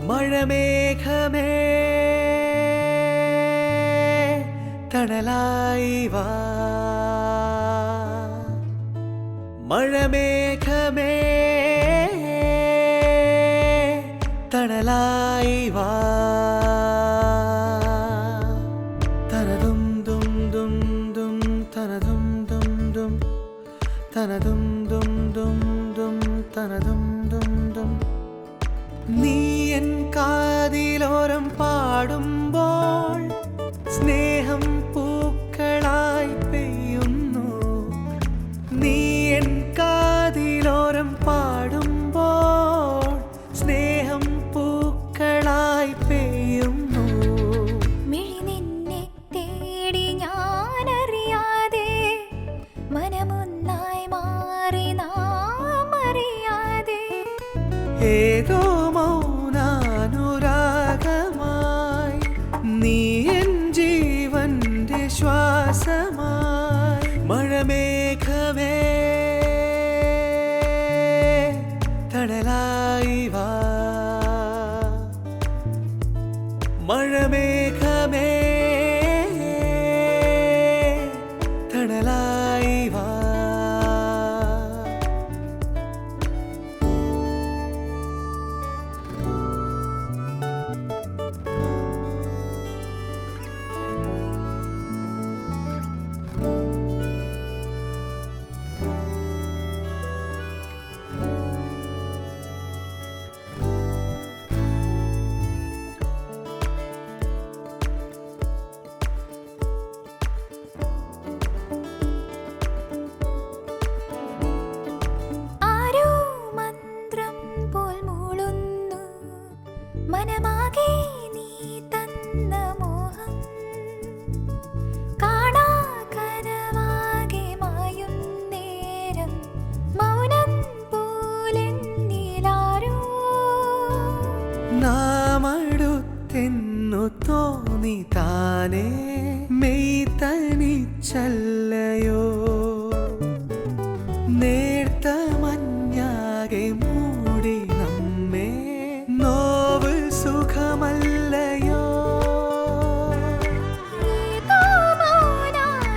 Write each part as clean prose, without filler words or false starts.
മഴമേഘമേ തണലായി വാ മഴമേഘമേ തണലായി വാ തനതും ദും ദും ദും തനതും ദും ദും തനതും ദും ദും ദും തനതും ദും ദും നീ എൻ കാതിലോരം പാടുമ്പോൾ സ്നേഹം പൂക്കളായി പെയ്യുന്നു നീ എൻ കാതിലോരം പാടുമ്പോൾ സ്നേഹം പൂക്കളായി പെയ്യുന്നു മിഴി നിന്നെ തേടി ഞാനറിയാതെ മനമൊന്നായി മാറി നാം അറിയാതെ ഏതോ മൗനാനുരാഗമായി നീ എൻ ജീവന്റെ ശ്വാസമായി മഴമേഘമേ തണലായി വാ മഴമേഘമേ തണലായി വാ മനമാകെ നീ തന്ന മോഹം കാണാ കനവാകെ മായും നേരം മൗനം പോലെന്നിലാരോ നാമടുത്തെന്നു തോന്നി താനേ മെയ് തനിച്ചല്ലയോ നേർത്ത മഞ്ഞാകെ മൂടി നമ്മെ നോവ് സുഖമല്ലയോ ഏതോ മൗനാനുരാഗമായി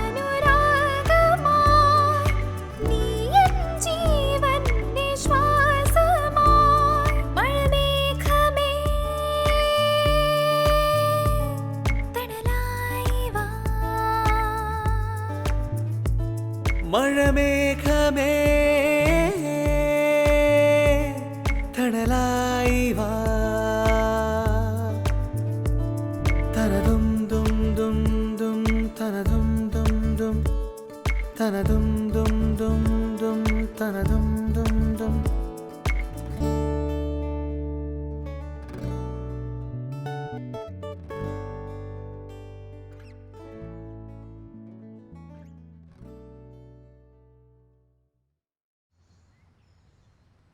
നീ എൻ ജീവന്റെ ശ്വാസമായി മഴമേഘമേ തണലായി വാ മഴമേഘമേ തണലായി വാ തനതും ദും ദും ദും തനതും ദും ദും തനതും ദും ദും ദും തനതും ദും ദും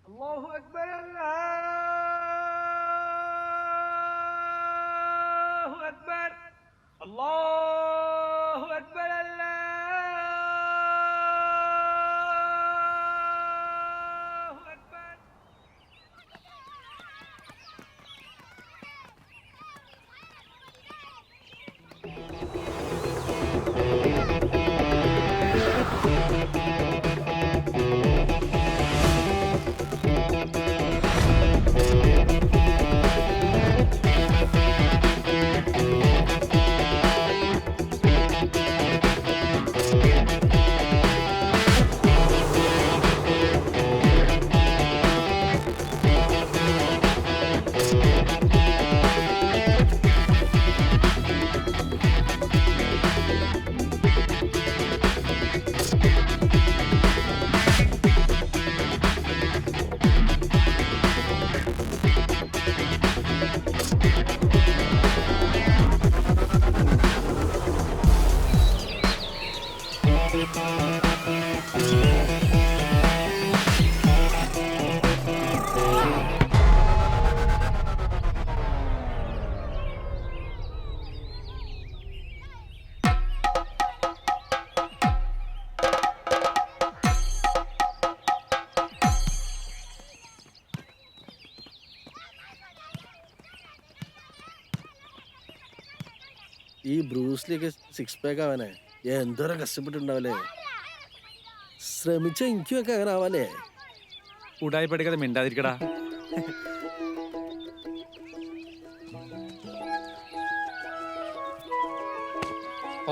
الله أكبر الله أكبر الله أكبر الله أكبر ഈ ബ്രൂസ്ലിയൊക്കെ 6 പാക്ക് ആവാനേ എന്തോരം കഷ്ടപ്പെട്ടുണ്ടാവല്ലേ. ശ്രമിച്ച എനിക്കും ഒക്കെ അങ്ങനെ ആവാല്ലേ. ഉടായി പഠിക്കാതെ മിണ്ടാതിരിക്കടാ.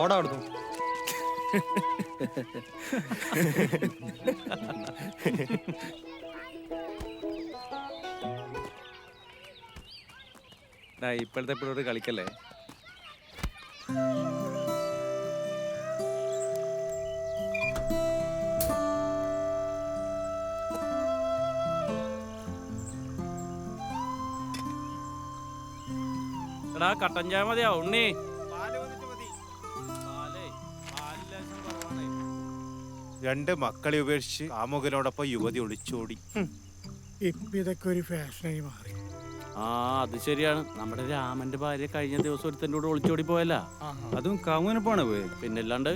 ഓടാ അവിടുന്ന്. ഇപ്പോഴത്തെ പിള്ളേർ കളിക്കല്ലേ. എടാ കട്ടൻ ചായ മതിയാ ഉണ്ണി. രണ്ട് മക്കളെ ഉപേക്ഷിച്ച് കാമുകനോടൊപ്പം യുവതി ഒളിച്ചോടി. ഇതൊക്കെ ഒരു ഫാഷനായി മാറി. ആ അത് ശരിയാണ്. നമ്മുടെ രാമന്റെ ഭാര്യ കഴിഞ്ഞ ദിവസം ഒരുത്തൻ്റെ കൂടെ ഒളിച്ചോടി പോയല്ല. അതും കാമുകനൊപ്പാണ് പോയത്. പിന്നല്ലാണ്ട്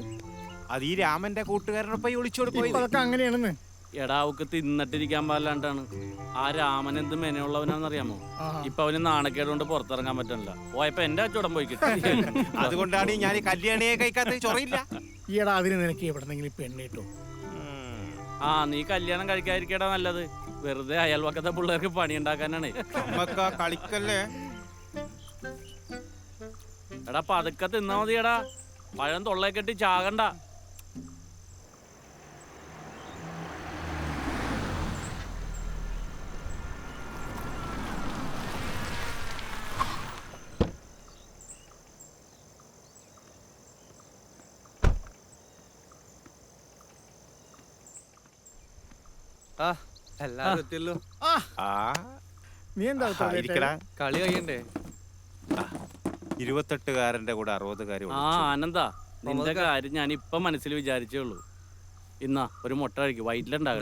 അത് ഈ രാമന്റെ കൂട്ടുകാരനൊപ്പം ഒളിച്ചോടി പോയി. അതൊക്കെ അങ്ങനെയാണെന്ന്. എടാ അവക്ക് തിന്നിട്ടിരിക്കാൻ പാടില്ലാണ്ടാണ്. ആ രാമൻ എന്ത് മെനയുള്ളവനാന്നറിയാമോ? ഇപ്പൊ അവന് നാണക്കേട് കൊണ്ട് പുറത്തിറങ്ങാൻ പറ്റണില്ല. പോയപ്പോ എന്റെ അച്ചോടം പോയി കിട്ടി. അതുകൊണ്ടാണ് ഞാൻ ഈ കല്യാണിയെ കഴിക്കാത്ത. ചൊറയില്ല ഈടാ അതിന് നിനക്ക് എവിടെന്നെങ്കിലും പെണ്ണ് കിട്ടും. ആ നീ കല്യാണം കഴിക്കാതിരിക്കടാ നല്ലത്. വെറുതെ അയൽവക്കത്തെ പിള്ളേർക്ക് പണി ഉണ്ടാക്കാനാണ്. കളിക്കല്ലേ. എടാ പതുക്കെ തിന്നാ മതിയടാ. പഴം തൊള്ളേ കെട്ടി ചാകണ്ട. എല്ലാരും എത്തിയല്ലോ. നീ എന്താ കളി കഴിയണ്ടേ. 28കാരന്റെ കൂടെ 60കാരി. ആ ആനന്ദാ, നിന്റെ കാര്യം ഞാൻ ഇപ്പൊ മനസ്സിൽ വിചാരിച്ചേ ഉള്ളൂ. ഇന്നാ ഒരു മുട്ട കഴിക്കും. വൈറ്റിലുണ്ടാകും.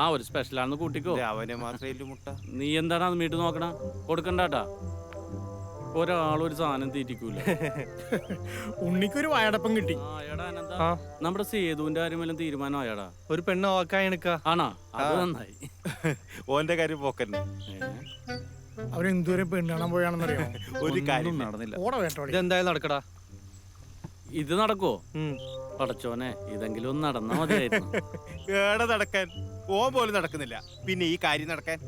ആ ഒരു സ്പെഷ്യലാണെന്ന് കൂട്ടിക്കോ. അവനെ മാത്രമേ മുട്ട. നീ എന്താണ് അത് മീട്ട് നോക്കണ? കൊടുക്കണ്ടാട്ടാ. ഒരാളൊരു സാധനം തീറ്റിക്കൂല. ഉണ്ണിക്കൊരു വായടപ്പം കിട്ടി. നമ്മുടെ സേതുവിന്റെ കാര്യം തീരുമാനം ആയാടാ. ഒരു പെണ്ണ് ഓക്കായണക്കാ. ആണോ? അത് നന്നായി. ഓന്റെ കാര്യം പോക്കന്നെ. അവരെന്തോരം പെണ്ണ് കാണാൻ പോയാണെന്നറിയാം. ഒരു കാര്യം നടന്നില്ല. ഓട വേട്ടോ. ഇതെന്തായാലും നടക്കടാ. ഇത് നടക്കോ? പടച്ചോനെ, ഇതെങ്കിലും ഒന്ന് നടന്നാ മതിയായിരുന്നു. ഏടെ നടക്കാൻ ഓൻ പോലും നടക്കുന്നില്ല, പിന്നെ ഈ കാര്യം നടക്കാൻ.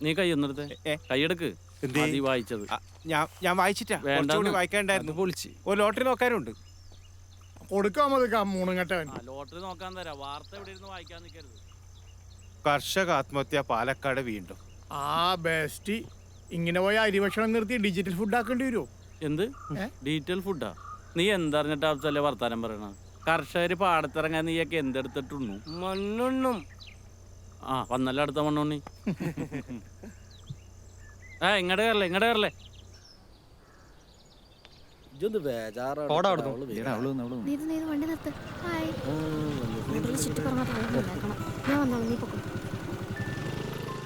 നീ കൈയൊന്നെടുത്ത് കൈയെടുക്ക്. വായിച്ചത് ഞാൻ വായിച്ചിട്ടാ. വായിക്കാണ്ടായിരുന്നു. പൊളിച്ച് ഒരു ലോട്ടറി നോക്കാനുണ്ട്. കൊടുക്കാൻ മതി മൂന്നും കെട്ടവൻ. ലോട്ടറി നോക്കാൻ തരാം. വാർത്ത എവിടെ ഇരുന്ന് വായിക്കാൻ നിൽക്കരുത്. കർഷക ആത്മഹത്യ പാലക്കാട് വീണ്ടും. ആ ബെസ്റ്റ്. ഇങ്ങനെ പോയ അരിഭക്ഷണം നിർത്തി ഡിജിറ്റൽ ഫുഡ് ആക്കേണ്ടി വരുമോ? എന്ത് ഡീറ്റെയിൽ ഫുഡാ? നീ എന്തറിഞ്ഞിട്ടാ വർത്താനം പറയണ? കർഷകര് പാടത്തിറങ്ങാൻ നീയൊക്കെ എന്തെടുത്തിട്ടുണ്ണു? മണ്ണുണ്ണും. ആ വന്നല്ല അടുത്ത മണ്ണുണ്ണി. ഇങ്ങടെ കയറല്ലേ, ഇങ്ങടെ കയറല്ലേ. ഇതൊന്ന് ബേജാറാണ്. വണ്ടി നിർത്ത്. ഹായ്. ചുറ്റി പറഞ്ഞാൽ ഞാൻ വന്നോ, നീ പൊക്കോ.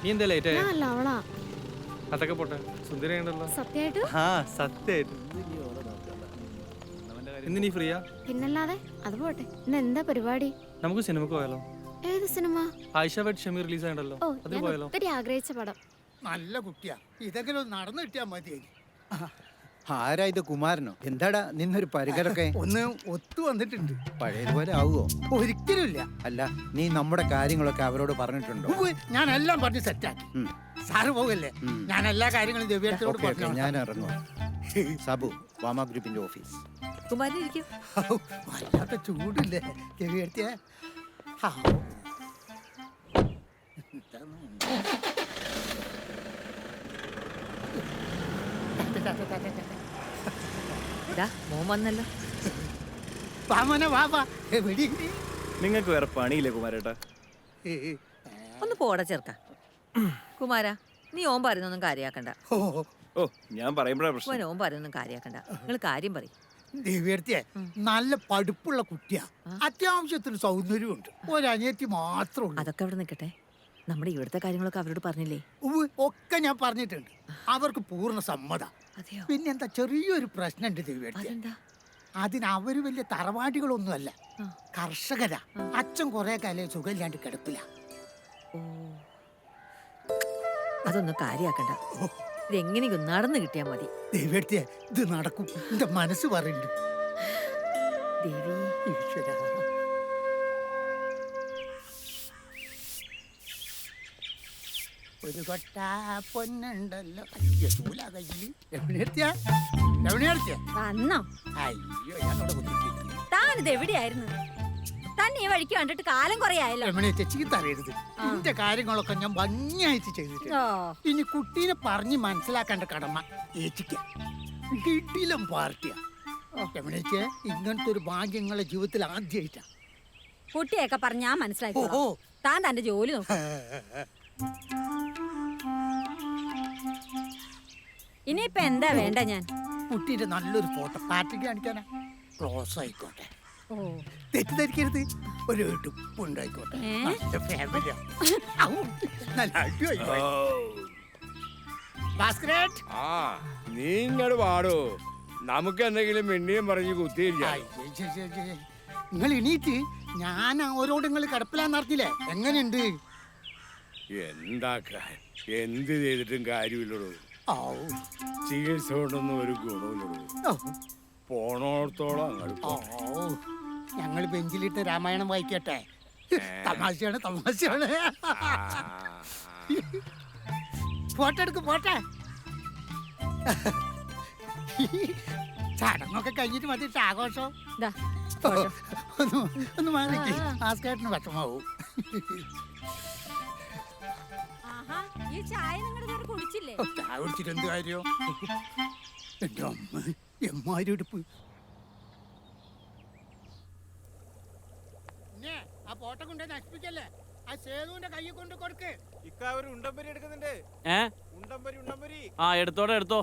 നീ എന്താ ലേറ്റ് ആയ? അല്ല അവളാ. അതൊക്കെ പോട്ടെ. സുന്ദരിയുണ്ടല്ലോ. സത്യമായിട്ട്? ആ സത്യമായിട്ട്. ഇന്ന് നീ ഫ്രീയാ? പിന്നല്ലാതെ. അത് പോട്ടെ. ഇന്ന് എന്താ പരിപാടി? നമുക്ക് സിനിമക്ക് പോയാലോ? ഏത് സിനിമ? ആയിഷ വെഡ് ഷമി റിലീസ് ആയിട്ടല്ലോ. ഓ, അത് ഞാൻ പോയാലോ? ഒത്തിരി ആഗ്രഹിച്ച പടം. നല്ല കുട്ടിയാ. ഇതെങ്കിലും നടന്നു കിട്ടിയാ മതി. ആരാ ഇത്? കുമാരനോ? എന്താടാ നിന്നൊരു പരികരൊക്കെ ഒന്ന് ഒത്തു വന്നിട്ടുണ്ട്. പഴയതുപോലെ ആവുമോ? ഒരിക്കലും ഇല്ല. അല്ല, നീ നമ്മുടെ കാര്യങ്ങളൊക്കെ അവരോട് പറഞ്ഞിട്ടുണ്ടോ? ഞാൻ എല്ലാം പറഞ്ഞ് സെറ്റാക്കി. സാറ് പോകല്ലേ, ഞാൻ എല്ലാ കാര്യങ്ങളും ദിവ്യത്തോട് പറഞ്ഞു. ഞാൻ ഇറങ്ങും. സബു, വാമ ഗ്രൂപ്പിന്റെ ഓഫീസ്. വല്ലാത്ത ചൂടില്ലേ ദിവ്യത്തിയ? നിങ്ങൾക്ക് വേറെ പണിയില്ലേ കുമാരേട്ടാ? ഒന്ന് പോടാ ചെറുക്ക. കുമാര, നീ ഓൻ പറയുന്നൊന്നും കാര്യാക്കണ്ട. ഓ, ഞാൻ പറയുമ്പോഴാ പ്രശ്നം. ഓൻ പറയുന്നൊന്നും കാര്യാക്കണ്ട. നിങ്ങൾ കാര്യം പറയും. ദിവ്യത്തിയെ നല്ല പഠിപ്പുള്ള കുട്ടിയാ. അത്യാവശ്യത്തിന് സൗന്ദര്യമുണ്ട്. ഒരനിയത്തി മാത്രമേ ഉള്ളൂ. അതൊക്കെ അവിടെ നിൽക്കട്ടെ. നമ്മുടെ ഇവിടുത്തെ കാര്യങ്ങളൊക്കെ അവരോട് പറഞ്ഞില്ലേ? ഒക്കെ ഞാൻ പറഞ്ഞിട്ടുണ്ട്. അവർക്ക് പൂർണ്ണ സമ്മതം. പിന്നെന്താ ചെറിയൊരു പ്രശ്നമുണ്ട് ദിവ്യത്തി. അതിന് അവര് വലിയ തറവാടികളൊന്നുമല്ല, കർഷകരാ. അച്ഛൻ കുറെ കാലം സുഖമില്ലാണ്ട് കിടപ്പില്ല. അതൊന്നും കാര്യാക്കണ്ട. ഇതെങ്ങനെയും നടന്നു കിട്ടിയാ മതി. ദൈവത്തെ ഇത് നടക്കും, എന്റെ മനസ്സ് പറയുന്നുണ്ട്. ദേവി, ഈശ്വരാ. ഒരു കൊട്ട പൊന്നുണ്ടല്ലോ കയ്യില്. രമണിയെത്തിയാ? വന്നോ? അയ്യോ, ഞാനവിടെ കുത്തിയിട്ടിരിക്കുന്നു. താനിത് എവിടെയായിരുന്നു? തന്നെ ഈ വഴിക്ക് കണ്ടിട്ട് കാലം കുറേ ആയല്ലോ. രമണിയെ ചേച്ചിക്ക് തരരുത്. എന്റെ കാര്യങ്ങളൊക്കെ ഞാൻ ഭംഗിയായിട്ട് ചെയ്തിട്ട് ഇനി കുട്ടീനെ പറഞ്ഞ് മനസ്സിലാക്കേണ്ട കടമ ഏച്ചിക്ക. കിട്ടിയിലും പാർട്ടിയാ. രമണിയെ ഇങ്ങനത്തെ ഒരു ഭാഗ്യങ്ങളെ ജീവിതത്തിൽ ആദ്യമായിട്ടാ. കുട്ടിയൊക്കെ പറഞ്ഞ് ഞാൻ മനസ്സിലാക്കി. ഓ താൻ തന്റെ ജോലി നോക്കും. ഇനിയിപ്പൊ എന്താ വേണ്ട? ഞാൻ കുട്ടീന്റെ നല്ലൊരു ഫോട്ടോ പാർട്ടിക്ക് കാണിക്കാനാ. ക്ലോസ് ആയിക്കോട്ടെ, തെറ്റിദ്ധരിക്കരുത്. ഒരു എടുപ്പുണ്ടായിക്കോട്ടെ. നല്ല ഫാമിലിയാ. ഔ, നല്ല അടിപൊളി. ഭാസ്കരേട്ട്, നീ ഇങ്ങോട്ട് പാടോ, നമുക്ക് എന്തെങ്കിലും മിണ്ടിയും പറഞ്ഞ് കുത്തിയില്ല. നിങ്ങൾ എണീറ്റ്. ഞാൻ അവരോട് നിങ്ങൾ കിടപ്പിലാന്ന് അറിഞ്ഞില്ലേ? എങ്ങനെയുണ്ട്? എന്താക്കാൻ, എന്ത് ചെയ്തിട്ടും കാര്യമില്ലടോ. ചികിത്സ കൊണ്ടൊന്നും ഒരു ഗുണമില്ലടോ. പോണോടത്തോളം അങ്ങോട്ട്. ഞങ്ങൾ ബെഞ്ചിലിട്ട് രാമായണം വായിക്കട്ടെ. തമാശയാണ്, തമാശയാണ്. ഫോട്ടോ എടുക്കും, പോട്ടെ. ചടങ്ങൊക്കെ കഴിഞ്ഞിട്ട് മതി ആഘോഷം. ഒന്ന് മാറിക്ക്, ഭാസ്കരേട്ടന് വിഷമാവും. ചായ നിങ്ങളുടെ കുടിച്ചില്ലേ? ചായ കുടിച്ചിട്ട് എന്ത് കാര്യം? എന്റെ അമ്മ എമ്മാരി എടുപ്പ്. ആ ഫോട്ടോ കൊണ്ട് നശിപ്പിക്കല്ലേ? ആ സേതുവിന്റെ കൈ കൊണ്ട് കൊടുക്ക്. ഒരു ഉണ്ടംപരി എടുക്കുന്നുണ്ട്. ഉണ്ടംപരി. ആ, എടുത്തോടെ എടുത്തോ.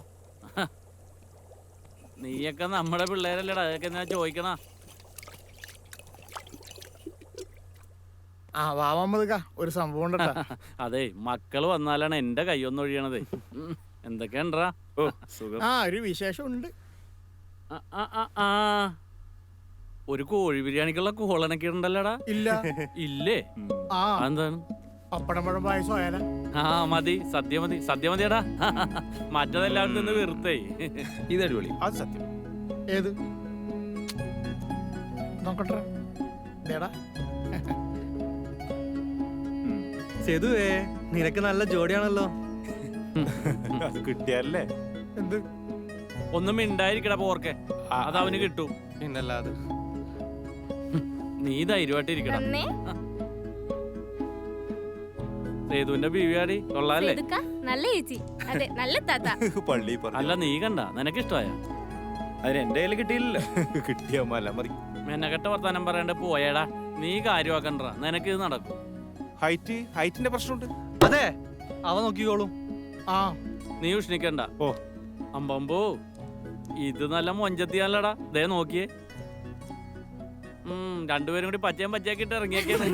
നീയൊക്കെ നമ്മുടെ പിള്ളേരല്ലേടാ, അതൊക്കെ എന്നാ ചോദിക്കണ. ഒരു സംഭവം അതെ, മക്കള് വന്നാലാണ് എന്റെ കൈയൊന്നും ഒഴിയണത്. എന്തൊക്കെയാണ്ടാ? ഓ, സുഖം. ഒരു വിശേഷം ഉണ്ട്. ഒരു കോഴി ബിരിയാണിക്കുള്ള കോളനൊക്കെ ഉണ്ടല്ലോടാ. ഇല്ല. ഇല്ലേ? എന്താണ്? പപ്പടം പായസം. ആ, മതി, സദ്യ മതി, സദ്യ മതിയടാ. മറ്റതെല്ലാവരും നിന്ന് വെറുത്തേ. ഇത് അടിപൊളി. അത് സത്യം. ഏത് നോക്കട്ടെ. സേതുവേ, നിനക്ക് നല്ല ജോഡിയാണല്ലോ. അത് കിട്ടിയല്ലേ? എന്ത്? ഒന്നും മിണ്ടായിരിക്കടാ പോർക്കെ, അത് അവന് കിട്ടും. പിന്നല്ലാതെ. നീ ധൈര്യമായിട്ടിരിക്കടാ. സേതുവിന്റെ ബീവിയാടി കൊള്ളാല്ലേ? നല്ല ചേച്ചി. അതെ, നല്ല താത്ത. പള്ളി അല്ല, നീ കണ്ട, നിനക്കിഷ്ടമായ? അതിന് എന്റെ കയ്യിൽ കിട്ടിയില്ലല്ലോ. കിട്ടിയ മല മതി. മെനക്കെട്ട വർത്താനം പറയണ്ട, പോയേടാ. നീ കാര്യമാക്കണ്ട, നിനക്ക് ഇത് നടക്കും. ഹൈറ്റിന്റെ പ്രശ്നമുണ്ട്. അതെ, അവ നോക്കിക്കോളും. നീ ഉഷ്ണിക്കണ്ട. ഓ, അമ്പമ്പോ, ഇത് നല്ല മൊഞ്ചത്തിയാലടാ. ദേ നോക്കിയേ. രണ്ടുപേരും കൂടി പച്ചയും പച്ചയാക്കിട്ട് ഇറങ്ങിയേക്കാണ്.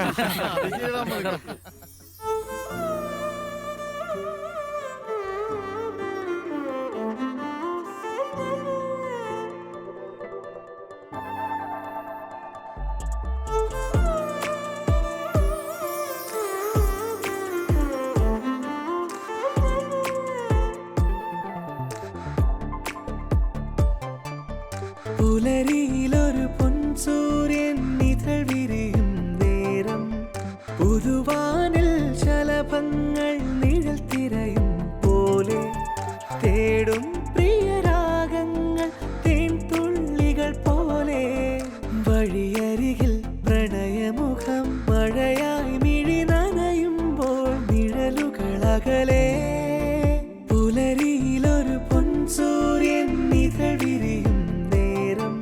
പുലരിയിലൊരു പൊൻസൂര്യൻ നിഴൽ വിരിയും നേരം, പുതുവാനിൽ ശലഭങ്ങൾ നിഴൽ തിരയും പോലെ തേടും പ്രിയരാഗങ്ങൾ തേൻതുള്ളികൾ പോലെ. വഴിയരികിൽ പ്രണയമുഖം മഴയായി മിഴി നനയുമ്പോൾ നിഴലുകൾ അകലെ. പുലരിയിലൊരു പൊൻസൂര്യൻ നിഴൽ വിരിയും നേരം,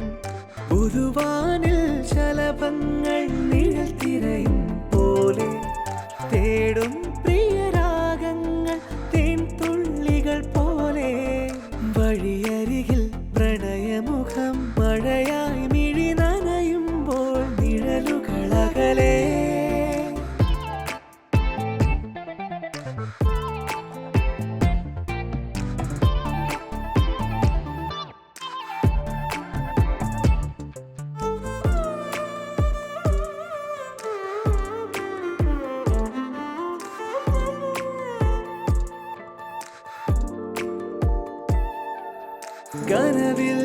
കനവിൽ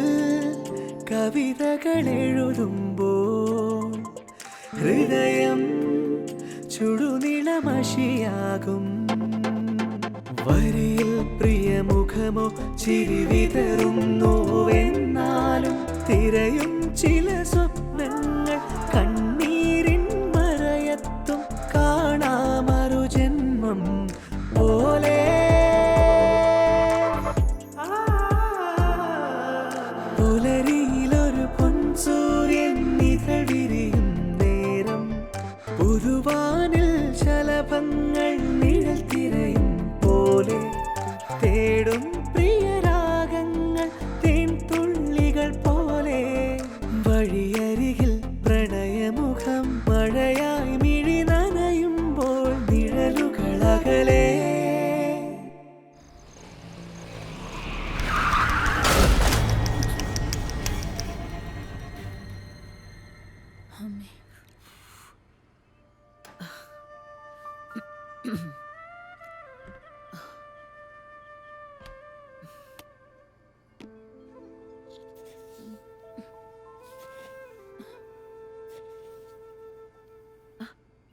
കവിതകൾ എഴുതുമ്പോൾ ഹൃദയം ചുടുനിളമഷിയാകും. വരിയിൽ പ്രിയമുഖമോ ചിരി വിതറുന്നുവെന്നാലും തിരയും ചില സ്വപ്നങ്ങൾ കണ്ണീരിൻ മറയത്തും കാണാമൊരു ജന്മം പോലെ. പുലരിയിലൊരു പൊൻസൂര്യൻ നിഴൽ വിരിയും നേരം പുതുവാനിൽ ശലഭങ്ങൾ നിഴൽ തിരയും പോലെ തേടും പ്രിയരാഗങ്ങൾ തേൻതുള്ളികൾ പോലെ. വഴിയരികിൽ പ്രണയമുഖം മഴയായി മിഴി നനയുമ്പോൾ നിഴലുകളകലേ.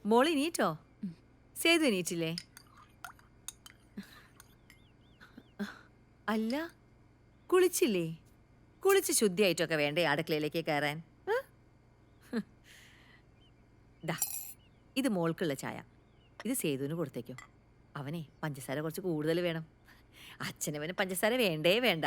മോളി നീറ്റോ? സേതു നീറ്റില്ലേ? അല്ല, കുളിച്ചില്ലേ? കുളിച്ച് ശുദ്ധിയായിട്ടൊക്കെ വേണ്ടേ അടുക്കളയിലേക്ക് കയറാൻ? ദാ, ഇത് മോൾക്കുള്ള ചായ. ഇത് സേതുവിന് കൊടുത്തേക്കോ. അവനെ പഞ്ചസാര കുറച്ച് കൂടുതൽ വേണം. അച്ഛനവന് പഞ്ചസാര വേണ്ടേ വേണ്ട.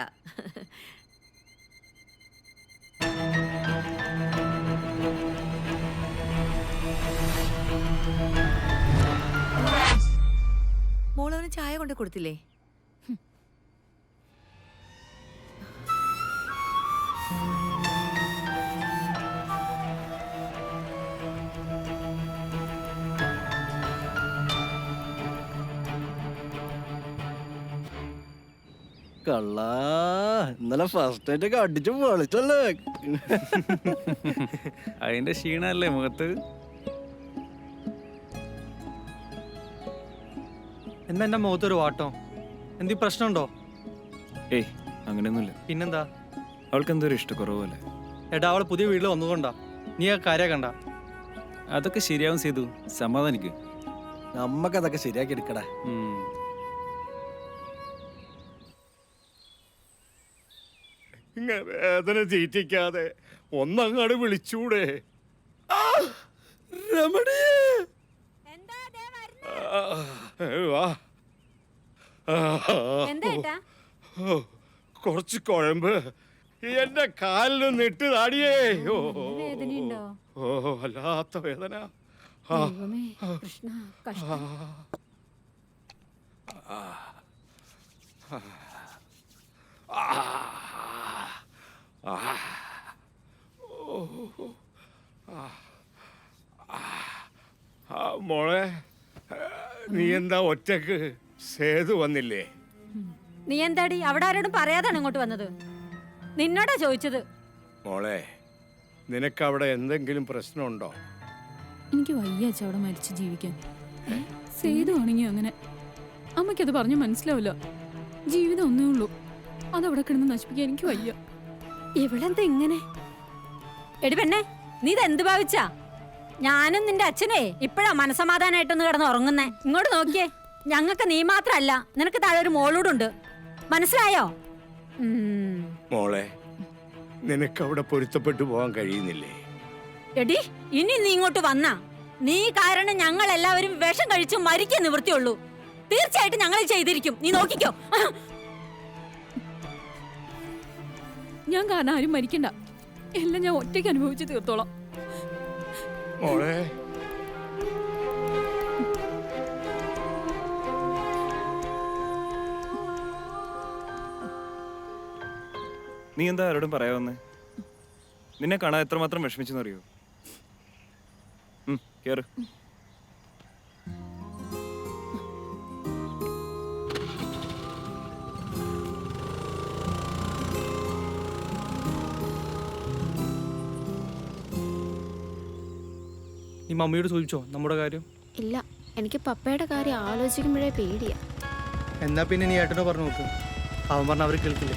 മോളവന് ചായ കൊണ്ട് കൊടുത്തില്ലേ? കള്ളാ, ഇന്നലെ ഫസ്റ്റ് ആയിട്ടൊക്കെ അടിച്ചു പൊളിച്ചല്ലേ. അതിന്റെ ക്ഷീണല്ലേ മുഖത്ത്? എന്നാ എന്റെ മുഖത്തൊരു വാട്ടോ? എന്തി പ്രശ്നമുണ്ടോ? ഏയ്, അങ്ങനെയൊന്നുമില്ല. പിന്നെന്താ? അവൾക്ക് എന്തോ ഒരു ഇഷ്ടക്കുറവല്ലേ. എടാ, അവള് പുതിയ വീട്ടിൽ വന്നുകൊണ്ടാ. നീ ആ കാര്യം കണ്ട? അതൊക്കെ ശരിയാവും ചെയ്തു. സമാധാനിക്ക്. നമ്മക്കതൊക്കെ ശരിയാക്കി എടുക്കടാ. ഇങ്ങനെ വേദന തീറ്റിക്കാതെ ഒന്നങ്ങാട് വിളിച്ചൂടെ? രമണിയേ, വാ. കുറച്ച് കുഴമ്പ് എന്റെ കാലിലൊന്ന് ഇട്ട് താടിയേ. ഓ, വല്ലാത്ത വേദന. മോളെ, നീ എന്താ ഒറ്റക്ക്? സേതു വന്നില്ലേ? നീ എന്താടി അവിടെ ആരോടും പറയാതാണ് ഇങ്ങോട്ട് വന്നത്? നിന്നോടാ ചോദിച്ചത്. മോളെ, നിനക്കവിടെ എന്തെങ്കിലും പ്രശ്നമുണ്ടോ? എനിക്ക് വയ്യ അച്ഛ അവിടെ മരിച്ച് ജീവിക്കാൻ. സേതു ആണെങ്കിൽ അങ്ങനെ. അമ്മയ്ക്കത് പറഞ്ഞു മനസ്സിലാവില്ല. ജീവിതം ഒന്നേ ഉള്ളൂ, അതവിടെ കിടന്ന് നശിപ്പിക്കാൻ എനിക്ക് വയ്യ. ഇവളെന്താ ഇങ്ങനെ? എടി പെണ്ണെ, നീ ഇതെന്ത് ഭാവിച്ചാ? ഞാനും നിന്റെ അച്ഛനെ ഇപ്പഴാ മനസമാധാനായിട്ടൊന്ന് കിടന്ന് ഉറങ്ങുന്നേ. ഇങ്ങോട്ട് നോക്കിയേ, ഞങ്ങൾക്ക് നീ മാത്രല്ല, നിനക്ക് താഴെ ഒരു മോളൂടുണ്ട്. മനസ്സിലായോ? മോളെ, നിനക്കവിടെ പൊരുത്തപ്പെട്ടു പോകാൻ കഴിയുന്നില്ലേ? എടി, ഇനി നീ ഇങ്ങോട്ട് വന്നാ നീ കാരണം ഞങ്ങൾ എല്ലാവരും വിഷം കഴിച്ചു മരിക്കാൻ നിവൃത്തിയുള്ളൂ. തീർച്ചയായിട്ടും ഞങ്ങൾ ചെയ്തിരിക്കും, നീ നോക്കിക്കോ. ഞാൻ കാരണം ആരും മരിക്കണ്ട. എല്ലാം ഞാൻ ഒറ്റയ്ക്ക് അനുഭവിച്ച് തീർത്തോളാം. മോളെ, നീ എന്താ ആരോടും പറയാവുന്നേ? നിന്നെ കാണാൻ എത്രമാത്രം വിഷമിച്ചെന്നറിയോ? കേറ്. നീ മമ്മിയോട് ചോദിച്ചോ നമ്മുടെ കാര്യം? ഇല്ല, എനിക്ക് പപ്പയുടെ കാര്യം ആലോചിക്കുമ്പോഴേ പേടിയാ. എന്നാ പിന്നെ നീ ഏട്ടനോ പറഞ്ഞു നോക്ക്. അവൻ പറഞ്ഞ അവർ കേൾക്കില്ല.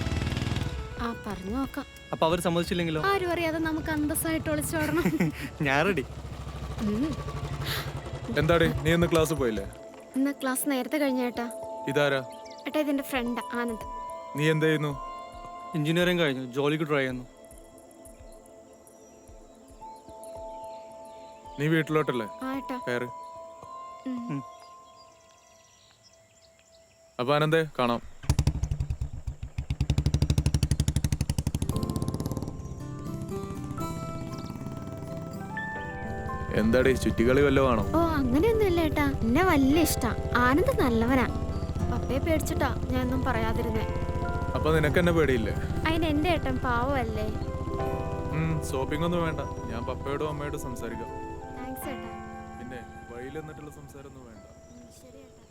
ആ പറഞ്ഞു നോക്കാം. അപ്പൊ അവർ സമ്മതിച്ചില്ലെങ്കിലോ? ആരും അറിയാതെ നമുക്ക് അന്തസ്സായിട്ട് ഒളിച്ചോടണം. ഞാൻ റെഡി. എന്താടി നീ ഇന്ന് ക്ലാസ് പോയില്ലേ? ഇന്ന് ക്ലാസ് നേരത്തെ കഴിഞ്ഞേട്ടാ. ഇതാരാ? ഏട്ടാ ഇതെന്റെ ഫ്രണ്ട് ആനന്ദ്. നീ എന്ത് ചെയ്യുന്നു? എഞ്ചിനീയറിംഗ് കഴിഞ്ഞു, ജോലിക്ക് ട്രൈ ചെയ്യുന്നു. നീ വീട്ടിലോട്ടല്ലേ? ആ ഏട്ടാ. കയറ്. അപ്പൊ ആനന്ദേ കാണാം. എന്താടി ചുറ്റിക്കളി വല്ലതും ആണോ? ഓ അങ്ങനെയൊന്നുമില്ല ഏട്ടാ, എന്നെ വലിയ ഇഷ്ടാ. ആനന്ദ് നല്ലവനാ. പപ്പയെ പേടിച്ചിട്ടാ ഞാൻ ഒന്നും പറയാതിരുന്നേ. അപ്പൊ നിനക്ക് എന്നെ പേടിയില്ലേ? അതിന് എന്റെ ഏട്ടൻ പാവല്ലേ. ഷോപ്പിംഗ് ഒന്നും വേണ്ട, ഞാൻ പപ്പയോടും അമ്മയോടും സംസാരിക്കാം. താങ്ക്സ് ഏട്ടാ. പിന്നെ വഴിയിൽ എന്നിട്ടുള്ള സംസാരം ഒന്നും വേണ്ട. ശരി ഏട്ടാ.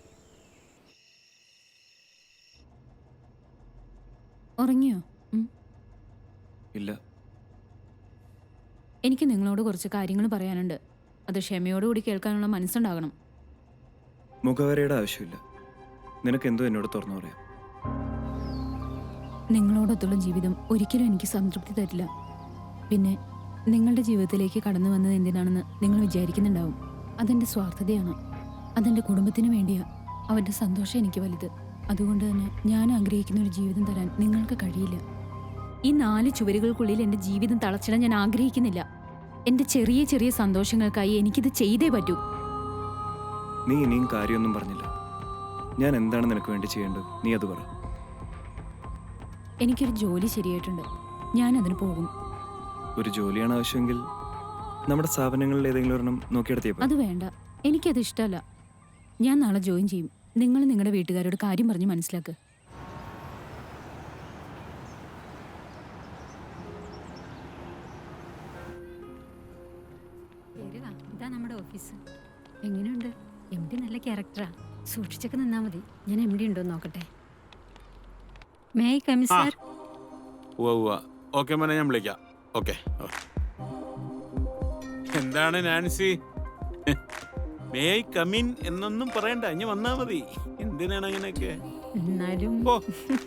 ഉറങ്ങിയോ? ഇല്ല. എനിക്ക് നിങ്ങളോട് കുറച്ച് കാര്യങ്ങൾ പറയാനുണ്ട്. അത് ക്ഷമയോടുകൂടി കേൾക്കാനുള്ള മനസ്സുണ്ടാകണം. മുഖവരയുടെ ആവശ്യമില്ല, നിനക്ക് എന്തോ എന്നോട് തുറന്നു പറയാം. നിങ്ങളോടൊത്തുള്ള ജീവിതം ഒരിക്കലും എനിക്ക് സംതൃപ്തി തരില്ല. പിന്നെ നിങ്ങളുടെ ജീവിതത്തിലേക്ക് കടന്നു വന്നത് എന്തിനാണെന്ന് നിങ്ങൾ വിചാരിക്കുന്നുണ്ടാവും. അതെൻ്റെ സ്വാർത്ഥതയാണ്. അതെൻ്റെ കുടുംബത്തിന് വേണ്ടിയാ. അവൻ്റെ സന്തോഷം എനിക്ക് വലുത്. അതുകൊണ്ട് തന്നെ ഞാൻ ആഗ്രഹിക്കുന്ന ഒരു ജീവിതം തരാൻ നിങ്ങൾക്ക് കഴിയില്ല. ഈ 4 ചുവരുകൾക്കുള്ളിൽ എൻ്റെ ജീവിതം തളച്ചിടാൻ ഞാൻ ആഗ്രഹിക്കുന്നില്ല. എൻ്റെ ചെറിയ ചെറിയ സന്തോഷങ്ങൾക്കായി എനിക്കിത് ചെയ്തേ പറ്റൂ. നീ ഇനിയും കാര്യമൊന്നും പറഞ്ഞില്ല. ഞാൻ എന്താണ് നിനക്ക് വേണ്ടി ചെയ്യേണ്ടത്, നീ അത് പറ. എനിക്കൊരു ജോലി ശരിയായിട്ടുണ്ട്, ഞാൻ അതിന് പോകും. ഒരു ജോലിയാണ് ആവശ്യമെങ്കിൽ നമ്മുടെ സ്ഥാപനങ്ങളിൽ ഏതെങ്കിലും ഒരെണ്ണം നോക്കിയെടുത്തിയപ്പോൾ. അത് വേണ്ട, എനിക്കത് ഇഷ്ടമല്ല. ഞാൻ നാളെ ജോയിൻ ചെയ്യും. നിങ്ങൾ നിങ്ങളുടെ വീട്ടുകാരോട് കാര്യം പറഞ്ഞ് മനസ്സിലാക്കുക. ഇതാ നമ്മുടെ ഓഫീസ്. എങ്ങനെയുണ്ട്? എം ഡി നല്ല ക്യാരക്ടറാ. സൂക്ഷിച്ചൊക്കെ നിന്നാ മതി. ഞാൻ എം ഡി ഉണ്ടോ നോക്കട്ടെ. May I come sir? Okay മോനെ, ഞാൻ വിളിക്കാം. ഓക്കെ. എന്താണ് നാൻസി, മേ ഐ കമിൻ എന്നൊന്നും പറയണ്ട, ഇനി വന്നാ മതി. എന്തിനാണ് അങ്ങനെയൊക്കെ?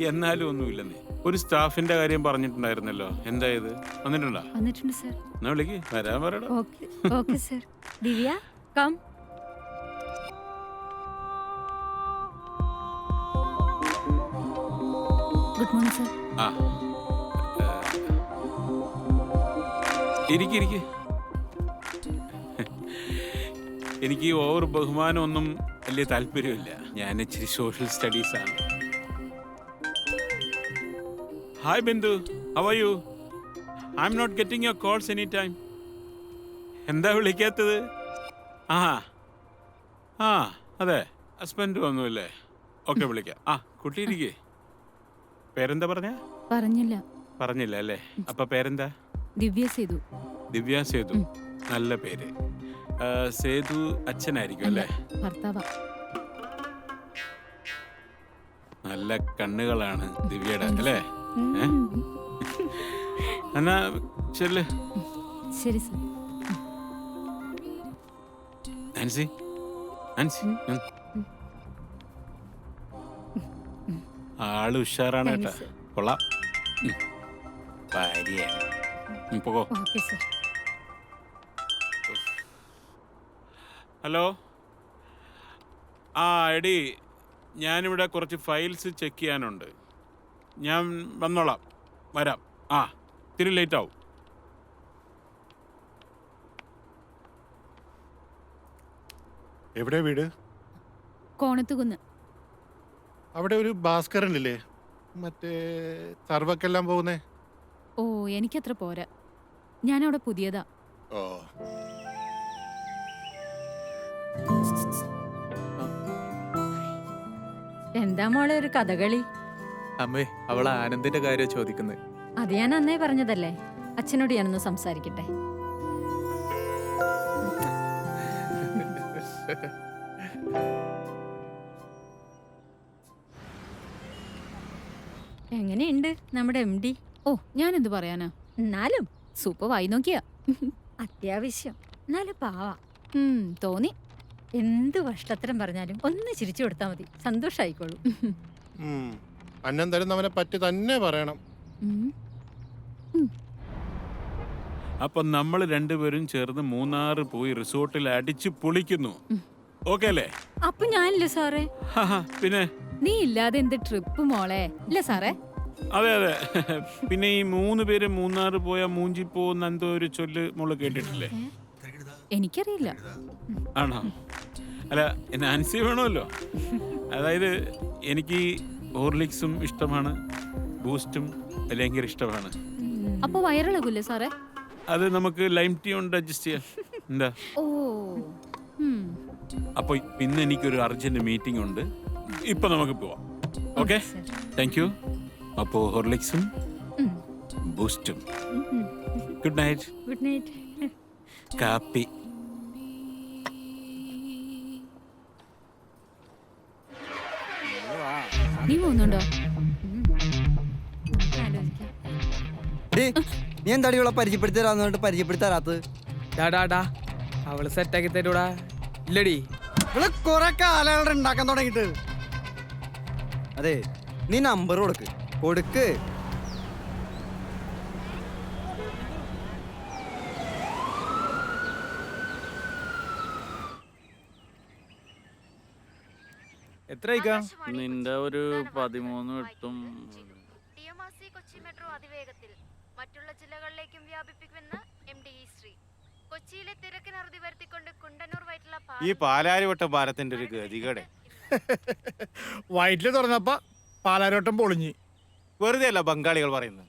എന്നാലും ഒന്നുമില്ലെന്നേ. ഒരു സ്റ്റാഫിന്റെ കാര്യം പറഞ്ഞിട്ടുണ്ടായിരുന്നല്ലോ, എന്തായത്? വന്നിട്ടുണ്ടോ? വന്നിട്ടുണ്ട് സർ. എന്നാ വിളിക്ക്, വരാൻ പറയടാ. Okay okay sir. Divya come. Good morning sir. ആ ഇരിക്കെ. എനിക്ക് ഓവർ ബഹുമാനമൊന്നും വലിയ താല്പര്യമില്ല. ഞാൻ ഇച്ചിരി സോഷ്യൽ സ്റ്റഡീസ് ആണ്. Hi Bindu, how are you? I am not getting your calls any time. എന്താ വിളിക്കാത്തത്? ആ അതെ, ഹസ്ബൻഡ് വന്നുല്ലേ? ഓക്കെ, വിളിക്കാം. കുട്ടി ഇരിക്കേ. പേരെന്താ പറഞ്ഞില്ല അല്ലേ? അപ്പൊ പേരെന്താ? ദിവ്യ സേതു. ദിവ്യ സേതു, നല്ല പേര്. സേതു അച്ഛനായിരിക്കും അല്ലേ? ഭർത്താവാ. നല്ല കണ്ണുകളാണ് ദിവ്യയുടെ അല്ലേ? എന്നാ ചെല്ല്. ശരി സർ. നാൻസി, ആള് ഉഷാറാണ് കേട്ടാ, കൊള്ളാം. ഭാര്യയാണ്. പോകോ. Okay sir. ഹലോ. എടി, ഞാനിവിടെ കുറച്ച് ഫയൽസ് ചെക്ക് ചെയ്യാനുണ്ട്. ഞാൻ വന്നോളാം, വരാം. ഇത്തിരി ലേറ്റ് ആവും. എവിടെ വീട്? കോണത്തുകുന്ന്. അവിടെ ഒരു ഭാസ്കരനില്ലേ, മറ്റേ സർവക്കെല്ലാം പോകുന്നേ? ഓ, എനിക്കത്ര പോരാ. ഞാനവിടെ പുതിയതാ. ഓ, എന്താ മോളെ ഒരു കഥകളി? അമ്മേ, അവൾ ആനന്ദിന്റെ കാര്യം ചോദിക്കുന്നത്. അത് ഞാൻ അന്നേ പറഞ്ഞതല്ലേ. അച്ഛനോട് ഞാനൊന്ന് സംസാരിക്കട്ടെ. എങ്ങനെയുണ്ട് നമ്മുടെ എം ഡി? ഓ, ഞാൻ എന്ത് പറയാനാ. എന്നാലും സൂപ്പർ വായി നോക്കിയാ. അത്യാവശ്യം. എന്നാലും പാവാ. തോന്നി. എന്ത് കഷ്ടത്തരം പറഞ്ഞാലും ഒന്ന് ചിരിച്ചു കൊടുത്താൽ മതി, സന്തോഷായിക്കോളൂ. അന്നെന്തായാലും അവനെ പറ്റി തന്നെ പറയണം. അപ്പൊ നമ്മൾ രണ്ടുപേരും ചേർന്ന് മൂന്നാർ പോയി റിസോർട്ടിൽ അടിച്ച് പൊളിക്കുന്നു. ഓക്കെ അല്ലേ? അപ്പൊ ഞാനില്ല സാറേ. പിന്നെ നീ ഇല്ലാതെ എന്ത് ട്രിപ്പ് മോളെ, ഇല്ല സാറേ? അതെ അതെ. പിന്നെ ഈ 3 പേര് മൂന്നാർ പോയാ മൂഞ്ചി പോകുന്ന എന്തോ ഒരു ചൊല്ല് മോള് കേട്ടിട്ടില്ലേ? എനിക്കറിയില്ല. ആണോ? അല്ല, നാൻസി വേണമല്ലോ. അതായത് എനിക്ക് ഹോർലിക്സും ഇഷ്ടമാണ്, ബൂസ്റ്റും ഭയങ്കര ഇഷ്ടമാണ്. അപ്പൊ വയറിളകൂല്ലേ സാറേ? അത് നമുക്ക് ലൈം ടീ കൊണ്ട് അഡ്ജസ്റ്റ് ചെയ്യാം. എന്താ? ഓ. അപ്പൊ ഇന്ന് എനിക്കൊരു അർജന്റ് മീറ്റിംഗ് ഉണ്ട്. ഇപ്പൊ നമുക്ക് പോവാം. Okay, thank you. അപ്പോ ഹോർലിക്സും ബൂസ്റ്റും. Good night. Good night. കാപ്പി. നീ പോകുന്നുണ്ടോ? നീ എന്താടി ഇവളെ പരിചയപ്പെടുത്തി തരാന്ന് പരിചയപ്പെടുത്തി തരാത്തത്? അവള് സെറ്റാക്കി തരൂടാ. ഇല്ലടി, ഇവള് കൊറേ കാലങ്ങൾ ഉണ്ടാക്കാൻ തുടങ്ങിട്ട്. അതെ, നീ നമ്പർ കൊടുക്ക്. എത്ര അയക്കാം? നിന്റെ ഒരു 13 എട്ടും. കൊച്ചി മെട്രോ അതിവേഗത്തിൽ മറ്റുള്ള ജില്ലകളിലേക്കും വ്യാപിപ്പിക്കുമെന്ന് MD ശ്രീ. കൊച്ചിയിലെ തിരക്കിന് അറുതി വരുത്തിക്കൊണ്ട് കുണ്ടന്നൂർ വൈറ്റില ഈ പാലാരിവട്ടം പാലത്തിന്റെ ഒരു ഗതികേട്. വയറ്റില് തുറന്നപ്പോ പാലാരോട്ടം പൊളിഞ്ഞ്. വെറുതെ അല്ല ബംഗാളികൾ പറയുന്നത്.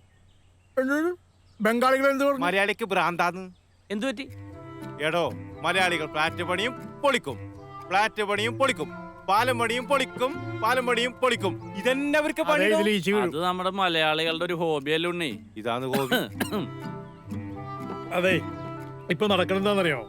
ബംഗാളികൾ എന്ത് പറഞ്ഞു? മലയാളിക്ക് ഭ്രാന്താന്ന്. എന്തു പറ്റി? എടോ, മലയാളികൾ ഫ്ലാറ്റ് പണിയും പൊളിക്കും, ഫ്ലാറ്റ് പണിയും പൊളിക്കും, പാലം പണിയും പൊളിക്കും, പാലം പണിയും പൊളിക്കും. ഇതന്നെ അവർക്ക് പണി. അത് നമ്മുടെ മലയാളികളുടെ ഒരു ഹോബിയല്ലേ ഉണ്ണി. ഇതാണ് ഹോബി. അതെ, ഇപ്പൊ നടക്കണെന്താന്നറിയോ?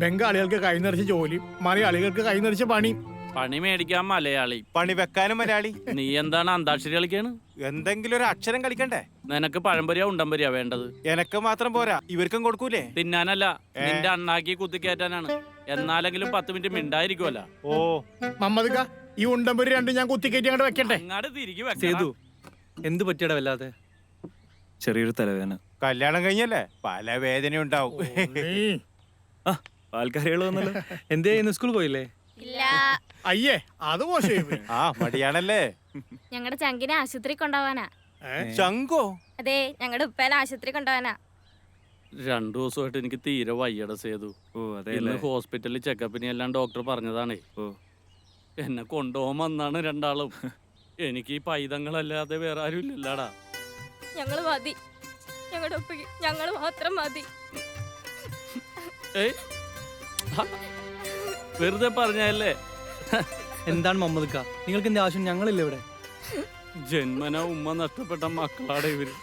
ബംഗാളികൾക്ക് കൈ നിറച്ച് ജോലി, മലയാളികൾക്ക് കൈ നിറച്ച് പണി. പണി മേടിക്കാൻ മലയാളി, പണി വെക്കാനും മലയാളി. നീ എന്താണ് അന്താക്ഷരി കളിക്കാണ്? എന്തെങ്കിലും ഒരു അക്ഷരം കളിക്കണ്ടേ? നിനക്ക് പഴംപൊരിയാ ഉണ്ടംപൊരിയാ വേണ്ടത്? എനക്ക് മാത്രം പോരാ, ഇവർക്കും കൊടുക്കൂലേ? തിന്നാനല്ല, നിന്റെ അണ്ണാക്കി കുത്തിക്കയറ്റാനാണ്. എന്നാലെങ്കിലും 10 മിനിറ്റ് മിണ്ടായിരിക്കുമല്ലോ. ഓ മമ്മദ്ക്ക, ഈ ഉണ്ടമ്പൊരി രണ്ടും ഞാൻ കുത്തിക്കയറ്റി അങ്ങോട്ട് വെക്കട്ടെ? അങ്ങാട് തിരികെ സേതു, എന്ത് പറ്റിയടാ വല്ലാതെ? ചെറിയൊരു തലവേദന. കല്യാണം കഴിഞ്ഞല്ലേ, പല വേദന ഉണ്ടാവും. ആൾക്കാരികൾ വന്നല്ലോ. എന്തേ, ഇന്ന് സ്കൂൾ പോയില്ലേ? അയ്യേ, അത് മോശം. മടിയാണല്ലേ? ഞങ്ങളുടെ ചങ്കിനെ ആശുപത്രി കൊണ്ടുപോവാനാ. ചങ്കോ? അതെ, ഞങ്ങളുടെ ഉപ്പേല ആശുപത്രി കൊണ്ടുപോവാനാ. 2 ദിവസമായിട്ട് എനിക്ക് തീരെ വയ്യട സേതു. ഇന്ന് ഹോസ്പിറ്റലിൽ ചെക്കപ്പിന് എല്ലാം ഡോക്ടർ പറഞ്ഞതാണേ. എന്നെ കൊണ്ടുപോകാൻ വന്നാണ് രണ്ടാളും. എനിക്ക് ഈ പൈതങ്ങളല്ലാതെ വേറെ ആരും ഇല്ലല്ലാടാ. ഞങ്ങള് മതി, ഞങ്ങളുടെ ഉപ്പയ്ക്ക് ഞങ്ങള് മാത്രം മതി. വെറുതെ പറഞ്ഞല്ലേ. എന്താണ് മമ്മദ്ക്ക, നിങ്ങൾക്ക് എന്താ ആവശ്യം? ഞങ്ങളില്ല ഇവിടെ. ജന്മന ഉമ്മ നഷ്ടപ്പെട്ട മക്കളാടെ ഇവര്.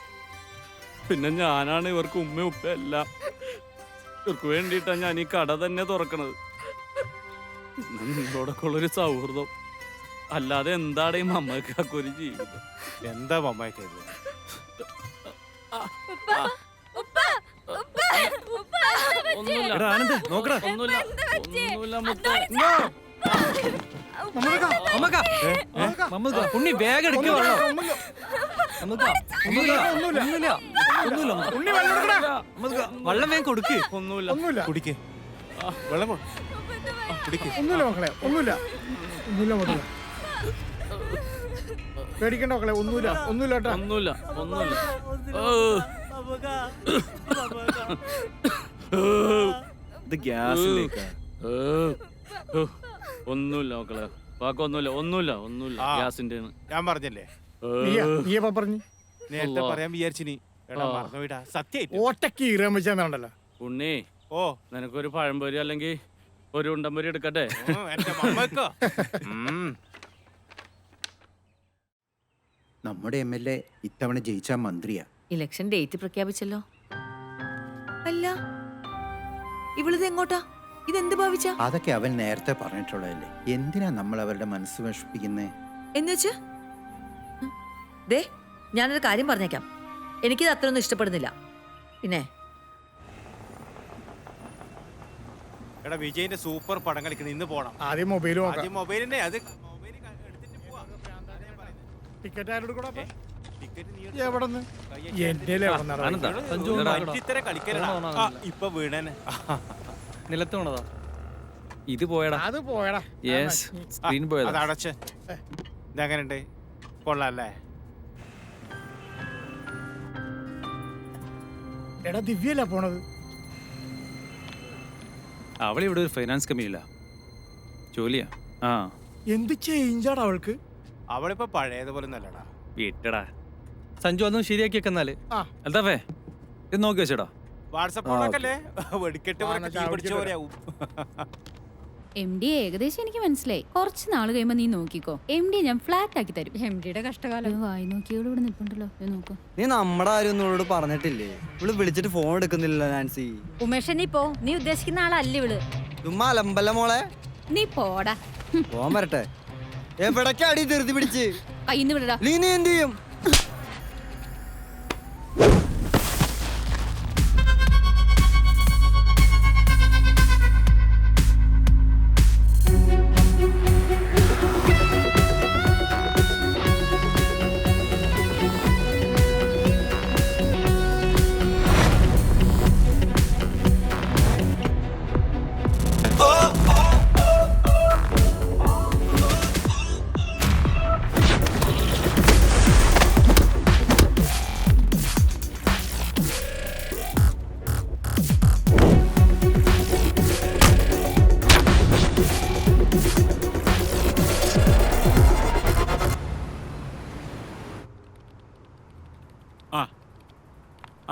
പിന്നെ ഞാനാണ് ഇവർക്ക് ഉമ്മ ഉപ്പ എല്ലാം. ഇവർക്ക് വേണ്ടിയിട്ടാണ് ഞാൻ ഈ കട തന്നെ തുറക്കണത്. പിന്നെ നിങ്ങളോടൊക്കെ ഉള്ളൊരു സൗഹൃദം. അല്ലാതെ എന്താണ് ഈ മമ്മക്കൊരു ജീവിതം? എന്താ മമ്മയ്ക്ക് ഉണ്ണി വേഗം എടുക്കുക. വെള്ളം വേഗം കൊടുക്ക്. ഒന്നുമില്ല, കുടിക്ക് വെള്ളം. ഒന്നുമില്ല മക്കളെ, ഒന്നുമില്ല. പേടിക്കണ്ട മക്കളെ, ഒന്നുമില്ല കേട്ടോ. ഒന്നുമില്ല. ഇത് ഗ്യാസ് ഒന്നുമില്ല മക്കളെ, ഒന്നുമില്ല. ഗ്യാസിന്റെ ഞാൻ പറഞ്ഞല്ലേ, നീയപ്പ പറഞ്ഞു. നേരത്തെ പറയാൻ വിചാരിച്ചിനി. മറന്നുപോയിട്ടാ, സത്യം. ഓട്ടക്ക് ഈറാൻ വെച്ചാന്നുണ്ടല്ലോ. ഉണ്ണി, ഓ നിനക്കൊരു പഴംപൊരി അല്ലെങ്കിൽ ഒരു ഉണ്ടംപൊരി എടുക്കട്ടെ? എന്റെ മമ്മക്കോ. നമ്മുടെ MLA ഇത്തവണ ജയിച്ച മന്ത്രിയാ. Election date പ്രഖ്യാപിച്ചല്ലോ. അല്ല, ഇവളിത് എങ്ങോട്ടാ? ഇതെന്ത് ഭാവിച്ച? അതൊക്കെ അവൻ നേരത്തെ പറഞ്ഞിട്ടുള്ളതല്ലേ. എന്തിനാ നമ്മൾ അവരുടെ മനസ്സ് വിഷമിപ്പിക്കുന്നേ? എന്നുവെച്ച് ദേ, ഞാനൊരു കാര്യം പറഞ്ഞേക്കാം. എനിക്കിത് അത്രയൊന്നും ഇഷ്ടപ്പെടുന്നില്ല. പിന്നെ എടാ, വിജയിന്റെ സൂപ്പർ പടം കളിക്കണം, ഇന്ന് പോണം. ആദ്യം മൊബൈൽ മൊബൈലിനെ അത് ടിക്കറ്റ് ആരോട് കൂടെ എവിടെന്ന് ഇപ്പൊ വീണനെ നിലത്ത് വീണതാ. ഇത് പോയടാ. അത് പോയടാ. യെസ്, സ്ക്രീൻ പോയതാ. അത് അടച്ച് ഇതെങ്ങനെയുണ്ട്? കൊള്ളാല്ലേ? എടാ ദിവ്യല്ല പോണത്. അവളിവിടെ ഒരു ഫൈനാൻസ് കമ്പനിയില്ല ജോലിയാ. ആ, എന്ത് ചേഞ്ചാടാ അവൾക്ക്? അവളിപ്പോ പഴയതുപോലെ നല്ലടാ. വിട്ടടാ. സഞ്ജു അതൊന്നും ശരിയാക്കി വെക്കുന്നാല്. അൽത്താഫേ ഇത് നോക്കി വെച്ചടാ. വാട്സപ്പ് വെടിക്കെട്ട് പിടിച്ച പോലെയാവും. MD ഏകദേശം എനിക്ക് മനസ്സിലായി. കുറച്ച് നാൾ കഴിയുമ്പോ നീ നോക്കിക്കോ, MD ഞാൻ ഫ്ലാറ്റ് ആക്കി തരും. MD യുടെ കഷ്ടകാലം. വായി നോക്കിയോട് ഇവിടെ നിൽപ്പുണ്ടല്ലോ, നോക്കോ. നീ നമ്മുടെ ആരും ഒന്നോട് പറഞ്ഞിട്ടില്ലേ? ഇവള് വിളിച്ചിട്ട് ഫോൺ എടുക്കുന്നില്ല നാൻസി. ഉമേഷ് നീ പോ, നീ ഉദ്ദേശിക്കുന്ന ആളല്ല ഇവള്. ചുമ്മാ അലമ്പല്ല മോളെ. നീ പോടാ. പോവാൻ വരട്ടെ. എവിടേക്ക് അടി ധൃതി പിടിച്ച് കയ്യിന്ന് വിടടാ. നീ എന്ത് ചെയ്യും?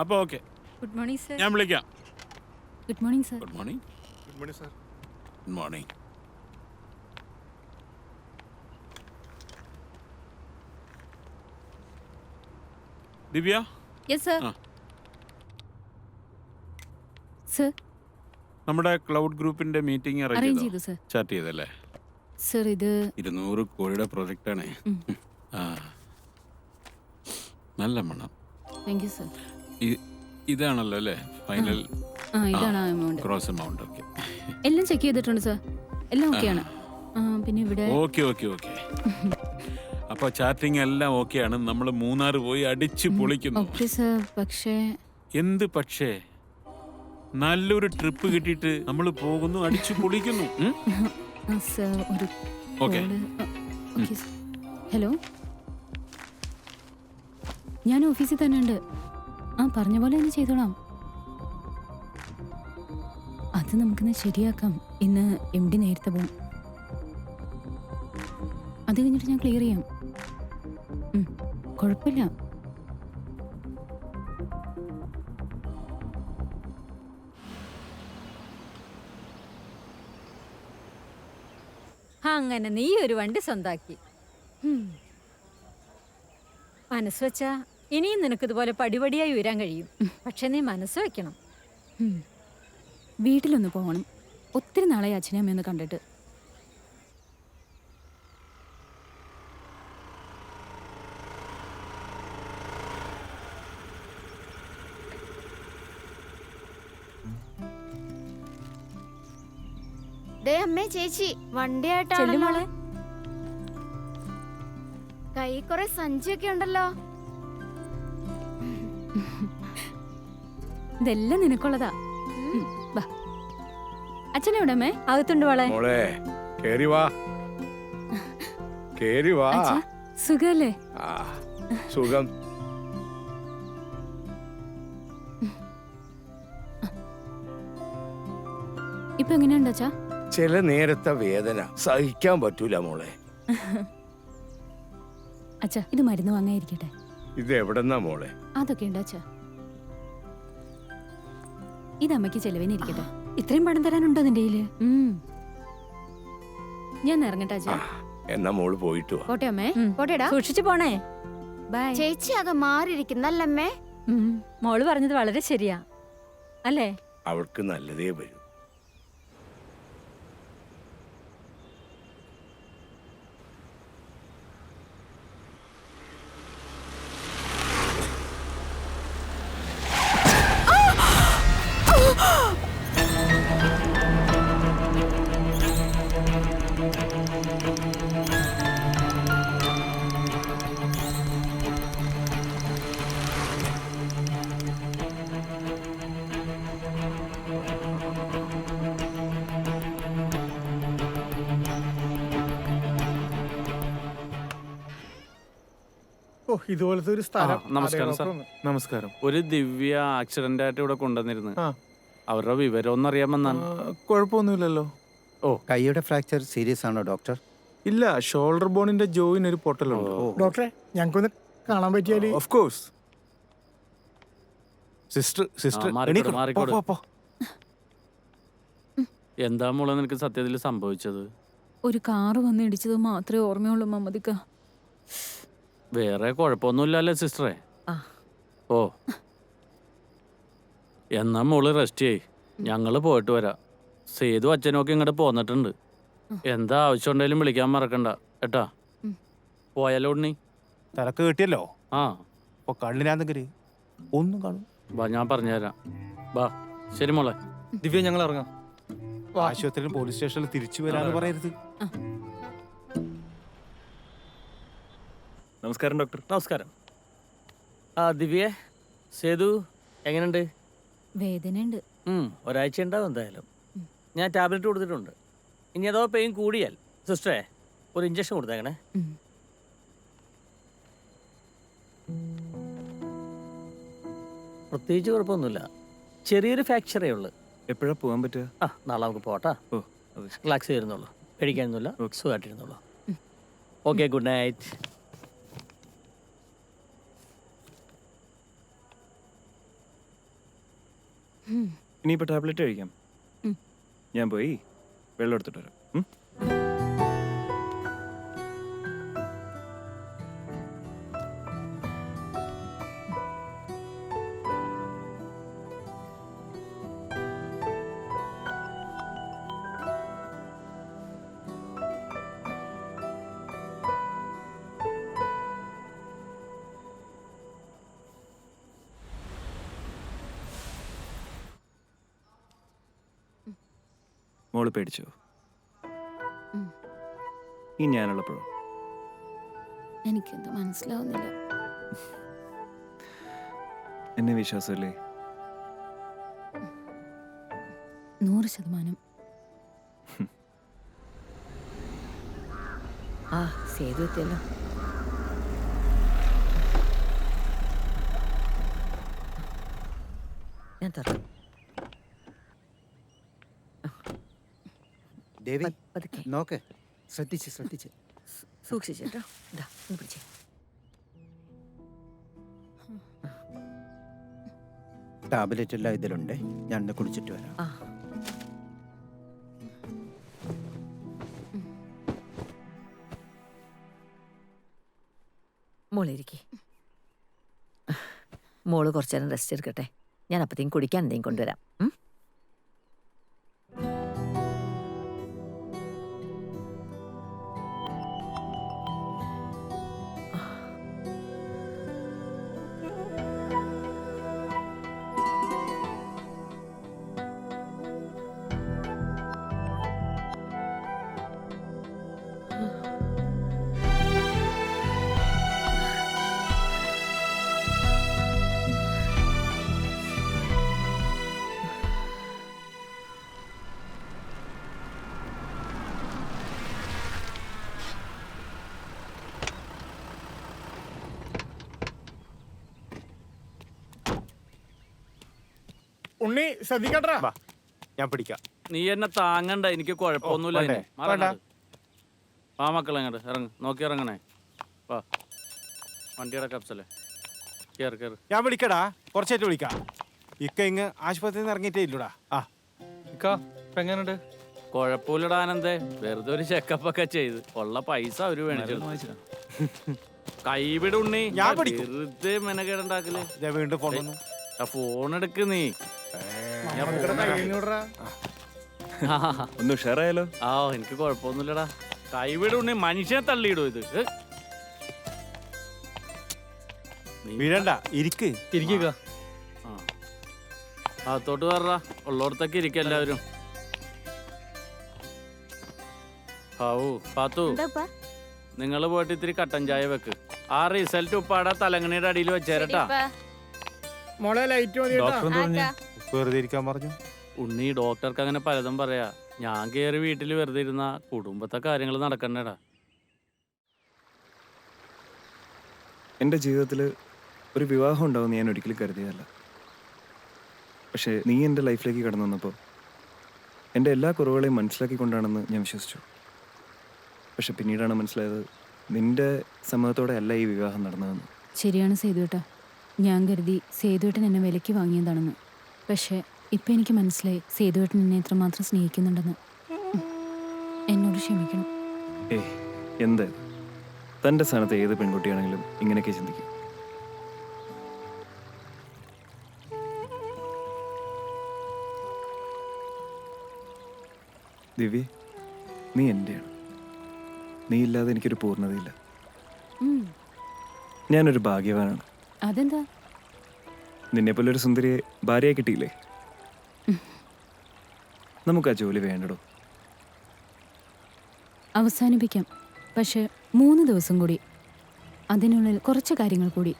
അപ്പൊ ഓക്കെ, ഗുഡ് മോർണിംഗ് സർ. ഞാൻ വിളിക്കാം. Good morning sir. Good morning. Good morning sir. Good morning. Divya. Yes sir. Sir നമ്മുടെ ക്ലൗഡ് ഗ്രൂപ്പിന്റെ മീറ്റിംഗ് അറേഞ്ച് ചെയ്തു സർ. ചാറ്റ് ചെയ്തല്ലേ സർ? ഇത് 200 കോടിയുടെ പ്രോജക്റ്റ് ആണ്. നല്ല മണം. Thank you sir. ഇതാണല്ലോ അല്ലേ ഫൈനൽ? ഇതാണ് എമൗണ്ട്, ക്രോസ് എമൗണ്ട്. ഓക്കെ, എല്ലാം ചെക്ക് ചെയ്തിട്ടുണ്ട് സർ, എല്ലാം ഓക്കെയാണ്. പിന്നെ ഇവിടെ ഓക്കെ ഓക്കെ ഓക്കെ. അപ്പൊ ചാറ്റിംഗ് എല്ലാം ഓക്കെയാണ്. നമ്മൾ മൂന്നാർ പോയി അടിച്ച് പൊളിക്കുന്നു. Okay sir. പക്ഷേ എന്ത് പക്ഷേ? നല്ലൊരു ട്രിപ്പ് കിട്ടിയിട്ട് നമ്മൾ പോകുന്നു, അടിച്ചു പൊളിക്കുന്നു. സർ ഒരു ഓക്കെ. ഹലോ, ഞാൻ ഓഫീസിൽ തന്നെ ഉണ്ട്. പറഞ്ഞ പോലെ തന്നെ ചെയ്തോളാം. അത് നമുക്കിന്ന് ശരിയാക്കാം. ഇന്ന് MD നേരത്തെ പോകും. അത് കഴിഞ്ഞിട്ട് ഞാൻ ക്ലിയർ ചെയ്യാം. കുഴപ്പമില്ല. അങ്ങനെ നീ ഒരു വണ്ടി സ്വന്താക്കി. മനസ്സ് വെച്ചാ ഇനിയും നിനക്കിതുപോലെ പടിപടിയായി ഉയരാൻ കഴിയും. പക്ഷെ നീ മനസ്സ് വെക്കണം. വീട്ടിലൊന്ന് പോകണം. ഒത്തിരി നാളെ അച്ഛനെ അമ്മയൊന്ന് കണ്ടിട്ട്. അമ്മേ ചേച്ചി വണ്ടിയായിട്ടാണല്ലോ. കൈ കുറെ സഞ്ചിയൊക്കെ ഉണ്ടല്ലോ. ഇതെല്ലാം നിനക്കുള്ളതാ. അച്ഛനെവിടെ അമ്മേ? അകത്തുണ്ട് മോളെ. മോളെ കേറി വാ, കേറി വാ. സുഖല്ലേ? സുഖം. ഇപ്പൊ എങ്ങനെയുണ്ട് അച്ഛാ? ചില നേരത്തെ വേദന സഹിക്കാൻ പറ്റൂല മോളെ. അച്ഛാ ഇത് മരുന്ന് വാങ്ങാതിരിക്കട്ടെ. ഇത് എവിടെന്നാ മോളെ? അതൊക്കെ ഉണ്ട് അച്ഛാ. ഇത് അമ്മയ്ക്ക് ചെലവിനിരിക്കട്ടെ. ഇത്രയും പണം തരാനുണ്ടോ നിന്റെ കയ്യില്? ഞാൻ ഇറങ്ങട്ടെ അച്ഛാ. എന്നാ മോള് പോയിട്ട് വാ. പോട്ടെ അമ്മേ. പോട്ടെടാ, സൂക്ഷിച്ചു പോണേ. ബൈ. ചേച്ചി ആകെ മാറിയിരിക്കുന്നല്ലമ്മേ. മോള് പറഞ്ഞത് വളരെ ശരിയാ അല്ലേ? അവൾക്ക് നല്ലതേ വരൂ. ഓ ഇതുപോലത്തെ ഒരു സ്ഥലം. നമസ്കാരം അതെ, സാർ. ഡോക്ടർ. നമസ്കാരം. ഒരു ദിവ്യ ആക്സിഡന്റ് ആയിട്ട് ഇവിടെ കൊണ്ടുവന്നിരുന്നു. അവരുടെ വിവരം ഒന്ന് അറിയാൻ വന്നാണ്. കുഴപ്പമൊന്നുമില്ലല്ലോ. ഓ, കൈയുടെ ഫ്രാക്ചർ സീരിയസ് ആണോ ഡോക്ടർ? ഇല്ല, ഷോൾഡർ ബോണിന്റെ ജോയിന് ഒരു പൊട്ടലുണ്ട്. ഡോക്ടറെ ഞങ്ങൾക്കൊന്ന് കാണാൻ പറ്റിയാല്. Of course. സിസ്റ്റർ മാറിക്കോട്. എന്താ മോളെ നിനക്ക് സത്യത്തിൽ സംഭവിച്ചത്? ഒരു കാറ് വന്ന് ഇടിച്ചത് മാത്രമേ ഓർമ്മയുള്ളൂ മമ്മദിക്ക. വേറെ കുഴപ്പമൊന്നുമില്ലല്ലേ സിസ്റ്ററെ? ഓ, എന്നാ മോള് റെസ്റ്റ് ചെയ്യ്. ഞങ്ങള് പോയിട്ട് വരാം. സേതു അച്ഛനൊക്കെ ഇങ്ങോട്ട് പോന്നിട്ടുണ്ട്. എന്താ ആവശ്യം ഉണ്ടെങ്കിലും വിളിക്കാൻ മറക്കണ്ട കേട്ടാ. പോയാലോ ഉണ്ണി? തിരക്ക് കിട്ടിയല്ലോ. ആ, അപ്പൊ കണ്ണിനാന്തെങ്കിലും ഒന്നും കാണും. ബാ, ഞാൻ പറഞ്ഞുതരാം. ബാ, ശരി മോളെ. ദിവ്യ, ഞങ്ങൾ ഇറങ്ങാം. ആശുപത്രിയിൽ പോലീസ് സ്റ്റേഷനിൽ തിരിച്ചു വരാന്ന് പറയരുത്. നമസ്കാരം ഡോക്ടർ. നമസ്കാരം. ദിവ്യ, സേതു എങ്ങനെയുണ്ട്? വേദനയുണ്ട്. ഒരാഴ്ച ഉണ്ടാവും എന്തായാലും. ഞാൻ ടാബ്ലറ്റ് കൊടുത്തിട്ടുണ്ട്. ഇനി അഥവാ പെയിൻ കൂടിയാൽ സിസ്റ്ററെ ഒരു ഇഞ്ചക്ഷൻ കൊടുത്തേക്കണേ. പ്രത്യേകിച്ച് കുഴപ്പമൊന്നുമില്ല. ചെറിയൊരു ഫ്രാക്ചറേ ഉള്ളു. എപ്പോഴാ പോകാൻ പറ്റുക? നാളെ നമുക്ക് പോട്ടാ. റിലാക്സ് ചെയ്യുന്നുള്ളൂ, പേടിക്കാനൊന്നുമില്ല, സുഖമായിട്ടിരുന്നുള്ളൂ. Okay, good night. ഇനിയിപ്പോൾ ടാബ്ലറ്റ് കഴിക്കാം. ഞാൻ പോയി വെള്ളം എടുത്തിട്ട് വരാം. മോള് പേടിച്ചോ? ഈ ഞാനുള്ളപ്പോഴോ? എനിക്കെന്താ മനസ്സിലാവുന്നില്ല. എന്നെ വിശ്വാസമല്ലേ? 100%. ആ, സേതു എത്തിയല്ലോ. ഞാൻ തുറന്നു. ദേവി, നോക്ക്, ശ്രദ്ധിച്ച് സൂക്ഷിച്ചേട്ടോ. ഇതാ, ഒന്ന് പിടിച്ചേ. ടാബ്ലറ്റ് എല്ലാം ഇതിലുണ്ട്. ഞാൻ ഒന്ന് കുടിച്ചിട്ട് വരാം. ആ, മോളിരിക്കേ. മോള് കുറച്ചു നേരം റെസ്റ്റ് എടുക്കട്ടെ. ഞാൻ അപ്പത്തേക്കും കുടിക്കാൻ എന്തെങ്കിലും കൊണ്ടുവരാം. ഉണ്ണി ശ്രദ്ധിക്കട്ടാ. ഞാൻ പിടിക്കാം. നീ എന്നെ താങ്ങണ്ട, എനിക്ക് കുഴപ്പമൊന്നുമില്ല. വേണ്ടേ? ആ മക്കളെ അങ്ങോട്ട് ഇറങ്ങ്, നോക്കി ഇറങ്ങണേ. വാ, വണ്ടിയുടെ കപ്സല്ലേ, കേറ് കേറ്. ഞാൻ വിളിക്കടാ, കുറച്ചായിട്ട് വിളിക്കാം. ഇക്ക ഇങ്ങ് ആശുപത്രിയിൽ നിന്ന് ഇറങ്ങിയിട്ടേ ഇല്ലൂടാ. എങ്ങനെയുണ്ട്? കുഴപ്പമില്ലടാ ആനന്ദേ, വെറുതെ ഒരു ചെക്കപ്പ് ഒക്കെ ചെയ്ത് ഉള്ള പൈസ അവര് മേടിച്ചു. കൈവിട് ഉണ്ണി, ഞാൻ പിടിക്കും. വെറുതെ മെനകേടുണ്ടാക്കല്. വീണ്ടും ഫോൺ വന്നു. ഫോൺ എടുക്ക് നീ. ഒന്ന് ഉഷാറായാലോ? ആ, എനിക്ക് കുഴപ്പമൊന്നുമില്ലടാ. കൈവിട് ഉണ്ണി, മനുഷ്യനെ തള്ളിയിടും ഇത്. വീഴണ്ട, ഇരിക്ക്. ഇരിക്കുക. അകത്തോട്ട് പറ, ഉള്ളോടത്തൊക്കെ ഇരിക്കും എല്ലാവരും. പാത്തു, നിങ്ങൾ പോയിട്ട് ഇത്തിരി കട്ടൻ ചായ വെക്ക്. ആ റിസൾട്ട് ഉപ്പാടെ തലങ്ങണിയുടെ അടിയിൽ വെച്ചേരട്ടാ. മോളെ ലൈറ്റ് മതി. വെറുതെ ഇരിക്കാൻ പറഞ്ഞു. ഉണ്ണി, ഡോക്ടർക്ക് അങ്ങനെ പലതും പറയാ. ഞാൻ കയറി വീട്ടിൽ വെറുതെ ഇരുന്ന കുടുംബത്തെ കാര്യങ്ങൾ നടക്കണ്ടേടാ. എൻ്റെ ജീവിതത്തിൽ ഒരു വിവാഹം ഉണ്ടാവുമെന്ന് ഞാൻ ഒരിക്കലും കരുതിയതല്ല. പക്ഷേ നീ എൻ്റെ ലൈഫിലേക്ക് കടന്നു വന്നപ്പോൾ എൻ്റെ എല്ലാ കുറവുകളെയും മനസ്സിലാക്കിക്കൊണ്ടാണെന്ന് ഞാൻ വിശ്വസിച്ചു. പക്ഷെ പിന്നീടാണ് മനസ്സിലായത് നിന്റെ സമ്മതത്തോടെ അല്ല ഈ വിവാഹം നടന്നതെന്ന്. ശരിയാണ് സേതുവേട്ടാ, ഞാൻ കരുതി സേതുവേട്ടൻ എന്നെ വിലയ്ക്ക് വാങ്ങിയതാണെന്ന്. പക്ഷേ ഇപ്പം എനിക്ക് മനസ്സിലായി സേതുവേട്ടൻ എന്നെ എത്രമാത്രം സ്നേഹിക്കുന്നുണ്ടെന്ന്. എന്നോട് ക്ഷമിക്കണം. എന്ത് തൻ്റെ സ്ഥാനത്ത് ഏത് പെൺകുട്ടിയാണെങ്കിലും ഇങ്ങനെയൊക്കെ ചിന്തിക്കും. ദിവ്യ, നീ എൻ്റെയാണ്. നീ ഇല്ലാതെ എനിക്കൊരു പൂർണ്ണതയില്ല. ഞാനൊരു ഭാഗ്യവാനാണ്. അതെന്താ? നിന്നെപ്പോലെ ഒരു സുന്ദരിയെ ഭാര്യയായി കിട്ടിയില്ലേ? നമുക്ക് ആ ജോലി വേണ്ടടോ. അവസാനിപ്പിക്കാം, പക്ഷെ 3 ദിവസം കൂടി, അതിനുള്ളിൽ കുറച്ച് കാര്യങ്ങൾ കൂടി.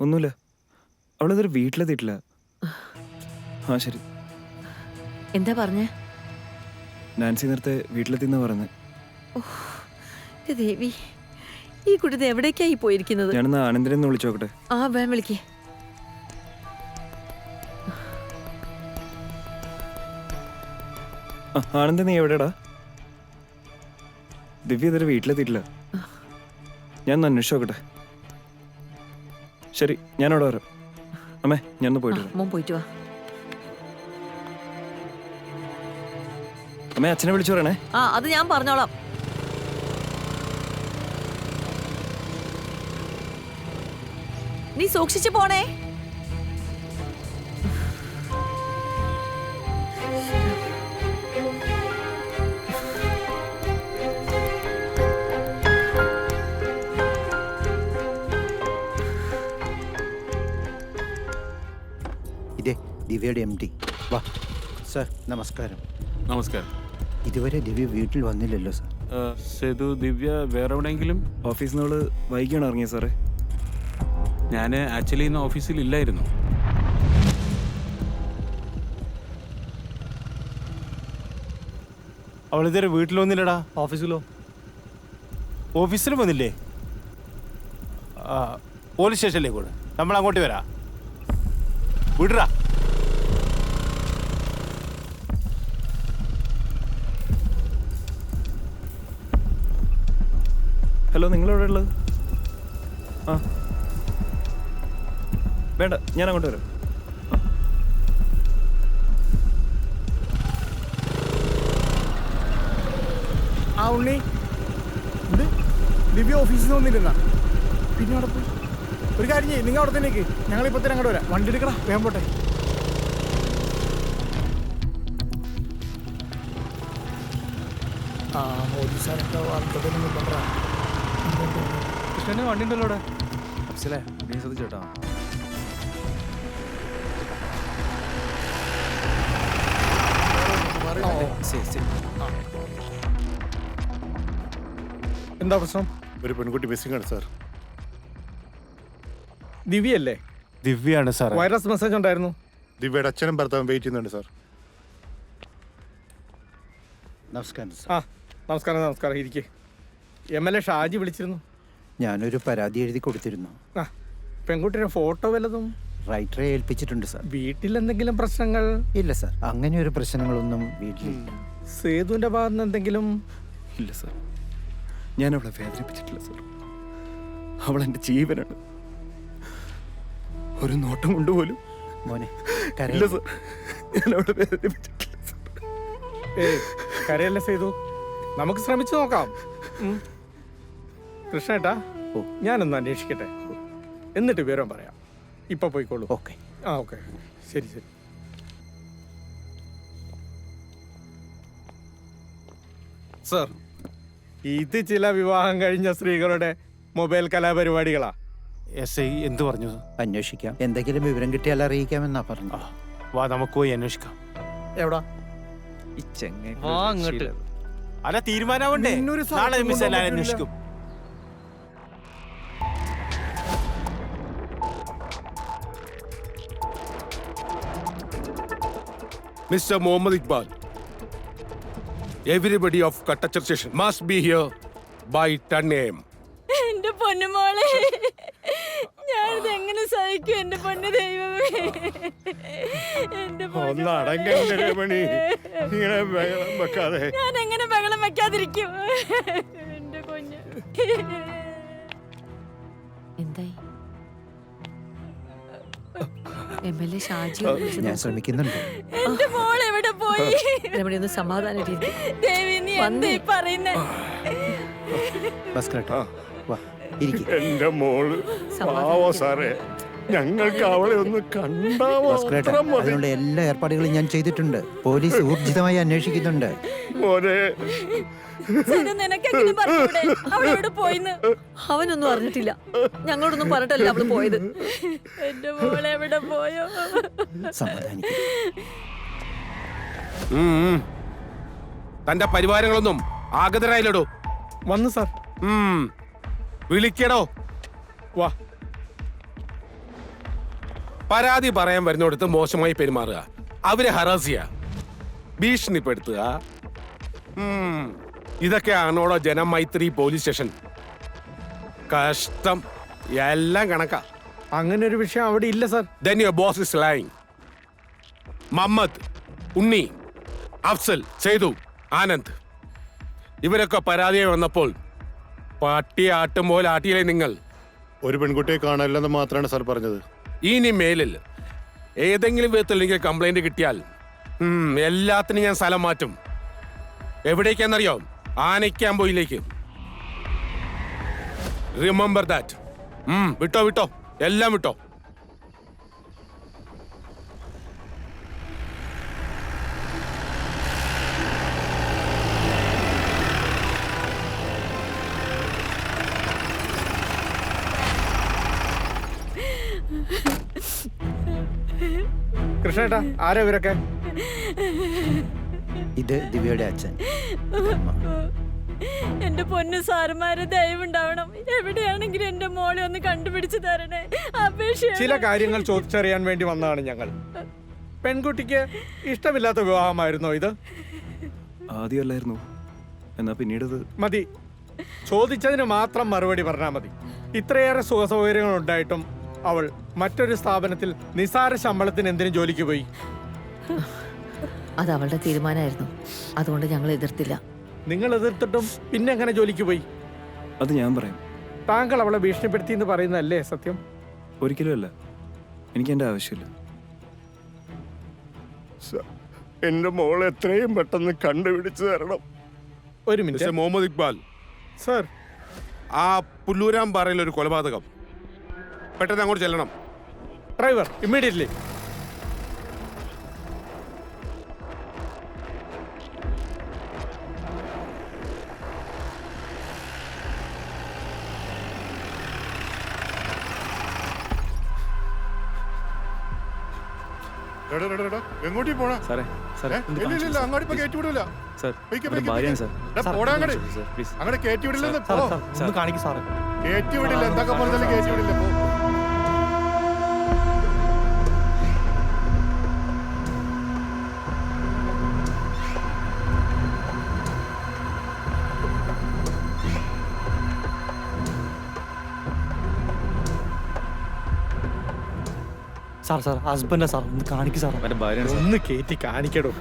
ഒന്നുമില്ല, അവളിതൊരു വീട്ടിലെത്തിയിട്ടില്ല. ആ ശരി. എന്താ പറഞ്ഞേ? നാൻസി നേരത്തെ വീട്ടിലെത്തിന്നാ പറഞ്ഞത്. ദേവി, ഈ കുട്ടി എവിടേക്കായി പോയിരിക്കുന്നത്? ഞാനിന്ന് ആനന്ദിനെ ഒന്ന് വിളിച്ചു നോക്കട്ടെ. ആ വേം വിളിക്കേ. ആനന്ദ്, നീ എവിടെടാ? ദിവ്യ ഇതൊരു വീട്ടിലെത്തിയിട്ടില്ല. ഞാൻ ഒന്ന് അന്വേഷിച്ചു നോക്കട്ടെ. ശരി, ഞാനവിടെ വരാം. അമ്മേ, ഞാനൊന്ന് പോയിട്ട് വരാം. മോൻ പോയിട്ട് വാ. അമ്മേ, അച്ഛനെ വിളിച്ചു പറയണേ. ആ, അത് ഞാൻ പറഞ്ഞോളാം. നീ സൂക്ഷിച്ചു പോണേ. ദിവ്യയുടെ MD. വാ സർ, നമസ്കാരം. നമസ്കാരം. ഇതുവരെ ദിവ്യ വീട്ടിൽ വന്നില്ലല്ലോ സർ. സേതു, ദിവ്യ വേറെ എവിടെയെങ്കിലും? ഓഫീസിൽ നിന്ന് വൈകിയാണ് ഇറങ്ങിയത് സാറേ. ഞാൻ ആക്ച്വലി ഇന്ന് ഓഫീസിൽ ഇല്ലായിരുന്നു. അവളിതുവരെ വീട്ടിൽ വന്നില്ലടാ. ഓഫീസിലോ? ഓഫീസിൽ വന്നില്ലേ? പോലീസ് സ്റ്റേഷനിലേക്ക് കൂടെ നമ്മൾ അങ്ങോട്ട് വരാം. വിടറാ. ഹലോ, നിങ്ങളെവിടെ ഉള്ളത്? ആ വേണ്ട, ഞാൻ അങ്ങോട്ട് വരാം. ആ ഉണ്ണി, ഇത് ദിവ്യ ഓഫീസിൽ നിന്ന് വന്നിരുന്ന പിന്നെ അവിടെ പോയി. ഒരു കാര്യം ചെയ്യും, നിങ്ങൾ അവിടെ തന്നെയൊക്കെ, ഞങ്ങളിപ്പോൾ തന്നെ അങ്ങോട്ട് വരാം. വണ്ടി എടുക്കടാ, വേഗം പോട്ടെ. ആ പോലീസുകാരൊക്കെ വാർത്തതൊന്നും കൊണ്ടാ. കൃഷ്ണന് വണ്ടി ഉണ്ടല്ലോ അവിടെ. അഫ്സലേ, നീ ശ്രദ്ധിച്ചോട്ടോ. എന്താ പ്രശ്നം? ഒരു പെൺകുട്ടി മിസ്സിംഗ് ആണ് സാർ. ദിവ്യല്ലേ? ദിവ്യാണ് സാർ. വൈറസ് മെസ്സേജ് ഉണ്ടായിരുന്നു. ദിവ്യയുടെ അച്ഛനും ഭർത്താവും വെയിറ്റ് ചെയ്യുന്നുണ്ട് സാർ. നമസ്കാരം. ആ നമസ്കാരം. നമസ്കാരം, ഇരിക്കേ. MLA ഷാജി വിളിച്ചിരുന്നു. ഞാനൊരു പരാതി എഴുതി കൊടുത്തിരുന്നു. ആ, പെൺകുട്ടിയുടെ ഫോട്ടോ വല്ലതും? റൈറ്ററെ ഏൽപ്പിച്ചിട്ടുണ്ട് സാർ. വീട്ടിൽ എന്തെങ്കിലും പ്രശ്നങ്ങൾ? ഇല്ല സാർ, അങ്ങനെ ഒരു പ്രശ്നങ്ങളൊന്നും വീട്ടിലില്ല. സേതുവിന്റെ ഭാഗത്ത് എന്തെങ്കിലും? ഇല്ല സാർ, ഞാൻ അവളെ വേദനിപ്പിച്ചിട്ടില്ല സാർ. അവൾ എൻ്റെ ജീവനാണ്. ഒരു നോട്ടം കൊണ്ടുപോലും മോനെ ഇല്ല സർ, ഞാനവിടെ വേദനിപ്പിച്ചിട്ടില്ല. കരയല്ലേ ചെയ്തു, നമുക്ക് ശ്രമിച്ചു നോക്കാം. കൃഷ്ണേട്ടാ, ഞാനൊന്ന് അന്വേഷിക്കട്ടെ, എന്നിട്ട് വിവരം പറയാം. ഇപ്പൊ പോയിക്കോളൂ. ഓക്കെ. ആ ഓക്കെ, ശരി ശരി. സർ, ഇത് ചില വിവാഹം കഴിഞ്ഞ സ്ത്രീകളുടെ മൊബൈൽ കലാപരിപാടികളാ. SI എന്ത് പറഞ്ഞു? അന്വേഷിക്കാം, എന്തെങ്കിലും വിവരം കിട്ടിയാൽ അറിയിക്കാമെന്നാ പറഞ്ഞു. വാ, നമുക്ക് പോയി അന്വേഷിക്കാം. എവിടാ? അങ്ങോട്ട് അല്ല, തീരുമാനമാവണ്ടേ? നാളെ മിസ് എല്ലാവരും അന്വേഷിക്കും. Mr. Mohammad Iqbal, everybody of Katachar station must be here by 10 a.m. എന്റെ പൊന്നുമോളെ, ഞാനിത് എങ്ങനെ സഹിക്കും എന്റെ പൊന്നു ദൈവമേ. ഒന്ന് അടങ്ങണ്ടേ രമണി, ഇങ്ങനെ ബഹളം വെക്കാതെ. ഞാൻ എങ്ങനെ ബഹളം വെക്കാതിരിക്കും എന്റെ കുഞ്ഞ്. എന്തായി? MLA ഷാജി ഞാൻ ശ്രമിക്കുന്നുണ്ട്. എന്റെ മോൾ എവിടെ പോയി? രമണി ഒന്ന് സമാധാനം. ദേവി, നീ എന്താ ഈ പറയുന്നേ? എന്റെ മോള് പാവോ സാറേ, ഞങ്ങൾക്ക് അവളെ ഒന്ന് കണ്ടാ മാത്രം മതി. അതിനുള്ള എല്ലാ ഏർപ്പാടുകളും ഞാൻ ചെയ്തിട്ടുണ്ട്. പോലീസ് ഊർജിതമായി അന്വേഷിക്കുന്നുണ്ട്. മോനെ, നിനക്കെങ്ങനെ പറഞ്ഞൂടെ അവളെവിടെ പോയിന്ന്? അവനൊന്നും അറിഞ്ഞിട്ടില്ല, ഞങ്ങളോടൊന്നും പറഞ്ഞിട്ടല്ല അവള് പോയത്. എന്റെ മോളെ എവിടെ പോയോ? തന്റെ പരിവാരങ്ങളൊന്നും ആഗതരായില്ലടോ. വന്നു സാർ. വിളിക്കടോ. വാ. പരാതി പറയാൻ വരുന്നിടത്ത് മോശമായി പെരുമാറുക, അവരെ ഹറാസ് ചെയ്യുക, ഭീഷണിപ്പെടുത്തുക, ഇതൊക്കെയാണോടോ ജനമൈത്രി പോലീസ് സ്റ്റേഷൻ? കഷ്ടം, എല്ലാം കണക്കാ. അങ്ങനെ ഒരു വിഷയം അവിടെ ഇല്ല sir. Then your boss is lying. Muhammad, Unni, Afsal, Sethu, Anand ഇവരൊക്കെ പരാതിയായി വന്നപ്പോൾ പട്ടിയെ ആട്ടും പോലെ ആട്ടിയില്ലേ നിങ്ങൾ? ഒരു പെൺകുട്ടിയെ കാണാനില്ലെന്ന് മാത്രമാണ് സാർ പറഞ്ഞത്. ഇനി മേലിൽ ഏതെങ്കിലും വിധത്തിൽ എനിക്ക് കംപ്ലൈന്റ് കിട്ടിയാൽ എല്ലാത്തിനും ഞാൻ സ്ഥലം മാറ്റും. എവിടേക്കാന്നറിയോ? ആനയ്ക്കാമ്പോയിലേക്ക്. Remember that. വിട്ടോ വിട്ടോ, എല്ലാം വിട്ടോ. കൃഷ്ണേട്ടാ, ആരാ ഇവരൊക്കെ? ഇത് ദിവ്യയുടെ അച്ഛൻ. എന്റെ പൊന്നു സാറുമാരെ, ദയവുണ്ടാവണം, എവിടെയാണെങ്കിലും എന്റെ മോളെ ഒന്ന് കണ്ടുപിടിച്ചു തരണേ. ചില കാര്യങ്ങൾ ചോദിച്ചറിയാൻ വേണ്ടി വന്നതാണ് ഞങ്ങൾ. പെൺകുട്ടിക്ക് ഇഷ്ടമില്ലാത്ത വിവാഹമായിരുന്നോ ഇത്? ആദ്യമല്ലായിരുന്നു, എന്നാ പിന്നീട് മതി. ചോദിച്ചതിന് മാത്രം മറുപടി പറഞ്ഞാൽ മതി. ഇത്രയേറെ സുഖസൗകര്യങ്ങൾ ഉണ്ടായിട്ടും അവൾ മറ്റൊരു സ്ഥാപനത്തിൽ നിസാര ശമ്പളത്തിന് എന്തിനും ജോലിക്ക് പോയി? അത് അവളുടെ തീരുമാനമായിരുന്നു, അതുകൊണ്ട് ഞങ്ങൾ എതിർത്തില്ല. നിങ്ങൾ എതിർത്തിട്ടും പിന്നെ എങ്ങനെ ജോലിക്ക് പോയി? അത് ഞാൻ പറയാം. താങ്കൾ അവളെ ഭീഷണിപ്പെടുത്തി എന്ന് പറയുന്നതല്ലേ സത്യം? ഒരിക്കലും അല്ല, എനിക്ക് എൻ്റെ ആവശ്യമില്ല. എന്റെ മോളെ എത്രയും പെട്ടെന്ന് കണ്ടുപിടിച്ചു തരണം. ഒരു മിനിറ്റ്. മുഹമ്മദ് ഇക്ബാൽ സർ, ആ പുല്ലൂരാമ്പാറയിൽ ഒരു കൊലപാതകം, പെട്ടെന്ന് അങ്ങോട്ട് ചെല്ലണം. Driver, immediately. എങ്ങോട്ടീ പോണാ? സാറേ, ഇല്ല, അങ്ങോട്ട് ഇപ്പൊ കയറ്റി വിടില്ല. അങ്ങനെ കയറ്റി വിടില്ലെന്ന്. കാണിക്കും സാറേ. കയറ്റി വിടില്ല, എന്തൊക്കെ പറഞ്ഞാലും കയറ്റി വിടില്ല. സാർ സാർ ഹസ്ബൻഡാ സാർ, ഒന്ന് കാണിക്കും സാർ. എൻ്റെ ഭാര്യയാണ് സാർ. ഒന്ന് കയറ്റി കാണിക്കടോ.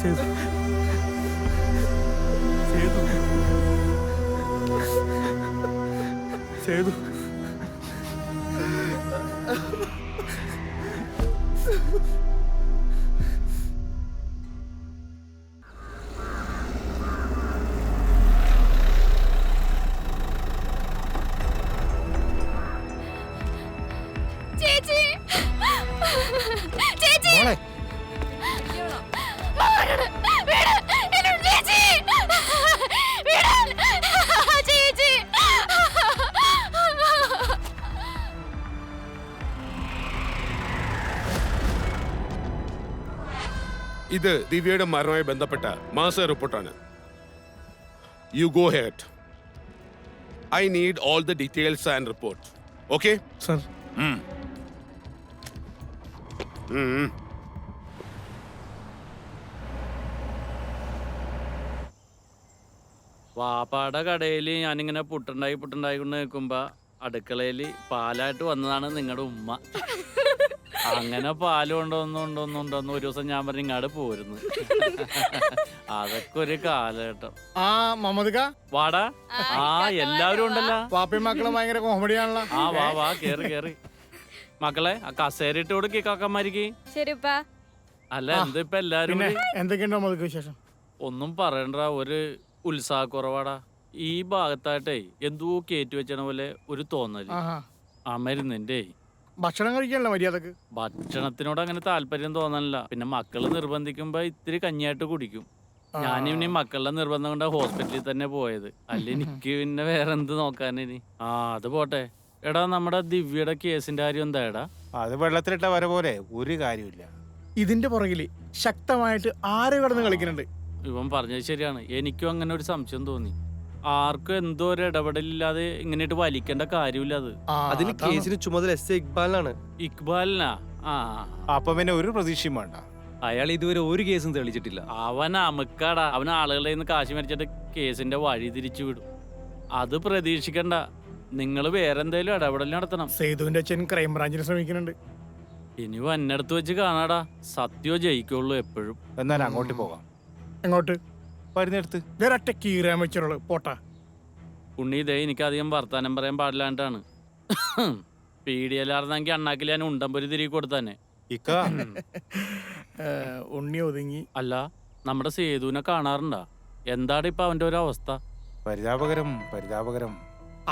സേതു സേതു സേതു ചേച്ചി ചേച്ചി മോളെ ഇത് ദിവ്യയുടെ മരണവുമായി ബന്ധപ്പെട്ട മാസ റിപ്പോർട്ടാണ്. You go ahead. I need all the details and report. Okay sir. വാപ്പാടെ കടയിൽ ഞാനിങ്ങനെ പുട്ടുണ്ടായി കൊണ്ട് നിൽക്കുമ്പോ അടുക്കളയിൽ പാലായിട്ട് വന്നതാണ് നിങ്ങളുടെ ഉമ്മ. അങ്ങനെ പാല് കൊണ്ടൊന്നുണ്ടോന്നുണ്ടോന്ന് ഒരു ദിവസം ഞാൻ പറഞ്ഞു ഇങ്ങാട് പോരുന്നു. അതൊക്കെ ഒരു കാലഘട്ടം. ആ മമ്മദ്ക്ക വാടാ. ആ എല്ലാവരും ഉണ്ടല്ലോ. പാപ്പയും മക്കളും ഭയങ്കര കോമഡിയാണല്ലോ. ആ വാ വാ കേറി കേറി. മക്കളെ ആ കസേര ഇട്ട് കൊടുക്കി കാക്കന്മാരിക്ക്. ശരിപ്പാ. അല്ല എന്തിപ്പ എല്ലാരും എന്തൊക്കെയുണ്ടോ മമ്മദ്ക്ക് വിശേഷം? ഒന്നും പറയണ്ട, ഒരു ഉത്സാഹക്കുറവാടാ. ഈ ഭാഗത്തായിട്ടേ എന്തോ കയറ്റി വെച്ചണ പോലെ ഒരു തോന്നല്. ആ മരുന്നിന്റെ ഭക്ഷണം കഴിക്കാനല്ലോ മര്യാദക്ക്. ഭക്ഷണത്തിനോട് അങ്ങനെ താല്പര്യം തോന്നണില്ല. പിന്നെ മക്കള് നിർബന്ധിക്കുമ്പോ ഇത്തിരി കഞ്ഞിയായിട്ട് കുടിക്കും. ഞാനിനി മക്കളുടെ നിർബന്ധം കൊണ്ട് ഹോസ്പിറ്റലിൽ തന്നെ പോയത്. അല്ല എനിക്ക് പിന്നെ വേറെ എന്ത് നോക്കാനിനി. ആ അത് പോട്ടെ. എടാ നമ്മുടെ ദിവ്യയുടെ കേസിന്റെ കാര്യം എന്താ? എടാ അത് വെള്ളത്തിലിട്ട വര പോലെ ഒരു കാര്യമില്ല. ഇതിന്റെ പുറകില് ശക്തമായിട്ട് ആര് കിടന്ന് കളിക്കുന്നുണ്ട്. ഇവൻ പറഞ്ഞത് ശരിയാണ്. എനിക്കും അങ്ങനെ ഒരു സംശയം തോന്നി. ആർക്കും എന്തോ ഒരു ഇടപെടലില്ലാതെ ഇങ്ങനെയിട്ട് വലിക്കേണ്ട കാര്യമില്ല. അത് അതിന് കേസിന് ചുമതല എസ് ഇക്ബാലിനാണ്. ഇക്ബാലിനാ? ആ അപ്പൊ പിന്നെ ഒരു പ്രതീക്ഷയും വേണ്ട. അയാൾ ഇതുവരെ ഒരു കേസും തെളിച്ചിട്ടില്ല. അവൻ അമുക്കാടാ. അവൻ ആളുകളിൽ നിന്ന് കാശ് മേടിച്ചിട്ട് കേസിന്റെ വഴി തിരിച്ചു വിടും. അത് പ്രതീക്ഷിക്കണ്ട. നിങ്ങൾ വേറെ എന്തേലും ഇടപെടൽ നടത്തണം. സേതുവിന്റെ അച്ഛൻ ക്രൈംബ്രാഞ്ചിന് ശ്രമിക്കുന്നുണ്ട്. ഇനി വന്നെടുത്ത് വെച്ച് കാണാടാ. സത്യോ ജയിക്കുള്ളൂ എപ്പോഴും. എന്നാൽ അങ്ങോട്ട് പോകാം. എങ്ങോട്ട്? വരുന്നെടുത്ത് വേറൊറ്റ കീറാൻ വെച്ചോളൂ. പോട്ടാ ഉണ്ണി. ഇതേ എനിക്കധികം വർത്താനം പറയാൻ പാടില്ലാണ്ടാണ്. പീഡിയല്ലാർന്നെങ്കിൽ അണ്ണാക്കിൽ ഞാൻ ഉണ്ടമ്പൊരു തിരികെ കൊടുത്തന്നെ. ഉണ്ണി ഒതുങ്ങി. അല്ല നമ്മുടെ സേതുവിനെ കാണാറുണ്ടാ? എന്താണ് ഇപ്പൊ അവന്റെ ഒരു അവസ്ഥ? പരിതാപകരം പരിതാപകരം.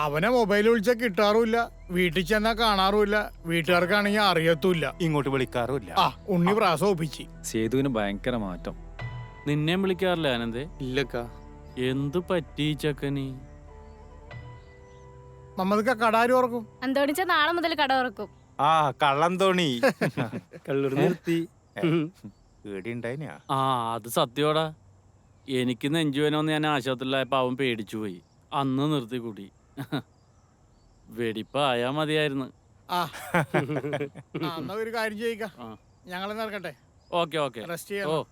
അവനെ മൊബൈൽ വിളിച്ചാൽ കിട്ടാറുമില്ല, വീട്ടിൽ ചെന്നാ കാണാറുമില്ല, വീട്ടുകാർക്കാണെങ്കിൽ അറിയത്തുമില്ല, ഇങ്ങോട്ട് വിളിക്കാറുമില്ല. ആ ഉണ്ണി പ്രാസം ഒപ്പിച്ച്. സേതുവിന് ഭയങ്കര മാറ്റം. നിന്നെയും വിളിക്കാറില്ല ആനന്ദേ? ഇല്ലക്കാ. എന്ത് പറ്റി ചക്കനി? നമ്മൾക്ക് കടാര് ഓർക്കും. അന്തോണിച്ച നാളെ മുതൽ കട തുറക്കും. ആ കള്ളം തോണി കള്ളൂർ നിർത്തി. പേടിയുണ്ടായിനാ? ആ അത് സത്യോടാ. എനിക്ക് നെഞ്ചുവേനോന്ന് ഞാൻ ആശുപത്രിയിലായപ്പോ അവൻ പേടിച്ചു പോയി. അന്ന് നിർത്തി കൂടി. വെടിപ്പായാ മതിയായിരുന്നു. എന്നാ ഒരു കാര്യം ചെയ്യിക്കാം, ഞങ്ങളെ നടക്കട്ടെ. Okay okay. റെസ്റ്റ് ചെയ്യാം.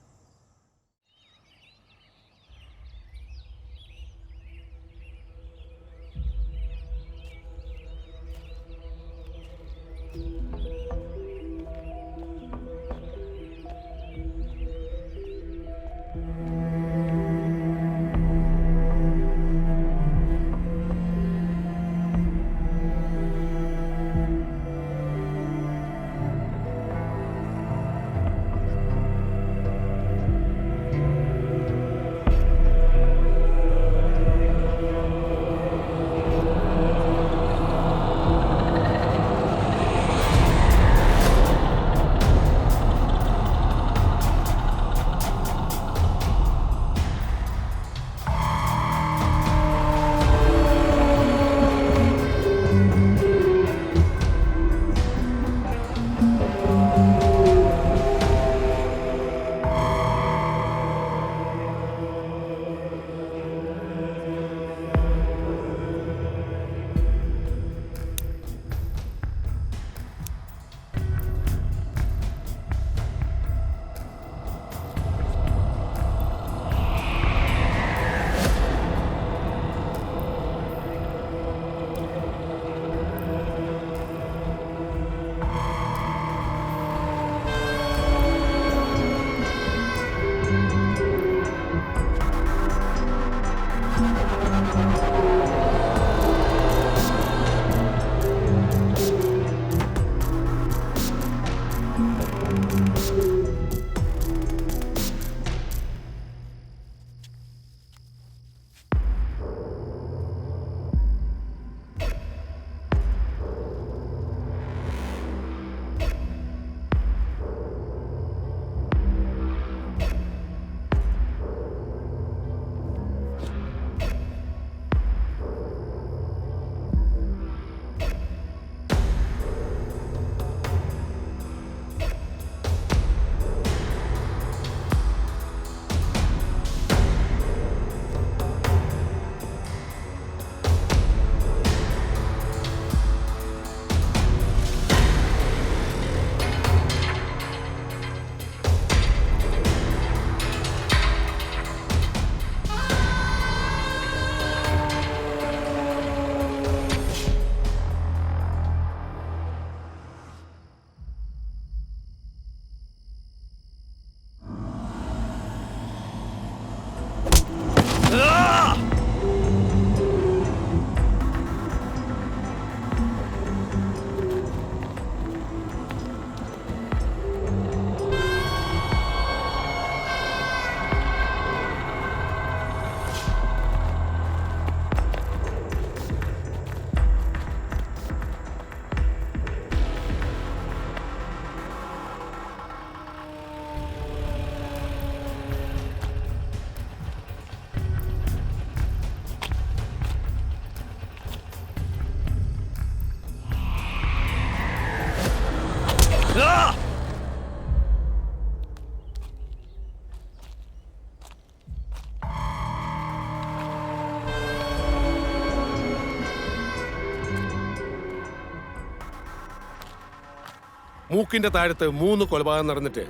മൂക്കിന്റെ താഴത്ത് 3 കൊലപാതകം നടന്നിട്ട്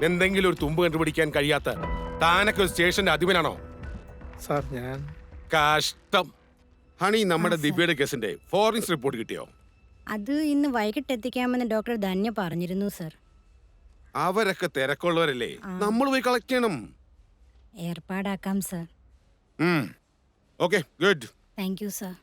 എന്തെങ്കിലും ഒരു തുമ്പ് കണ്ടുപിടിക്കാൻ കഴിയാത്ത താനൊക്കെ ഒരു സ്റ്റേഷന്റെ അധിപനാണോ? സാർ ഞാൻ കഷ്ടം. ഹണി, നമ്മുടെ ദിവ്യയുടെ കേസിന്റെ ഫോറൻസിക് റിപ്പോർട്ട് കിട്ടിയോ? അത് ഇന്ന് വൈകിട്ട് എത്തിക്കാമെന്ന് ഡോക്ടർ ധന്യ പറഞ്ഞിരുന്നു സർ. അവരൊക്കെ തിരക്കുള്ളവരല്ലേ, നമ്മൾ പോയി കളക്ട് ചെയ്യണം. ഏർപ്പാടാക്കാം sir. Okay, good. Thank you sir.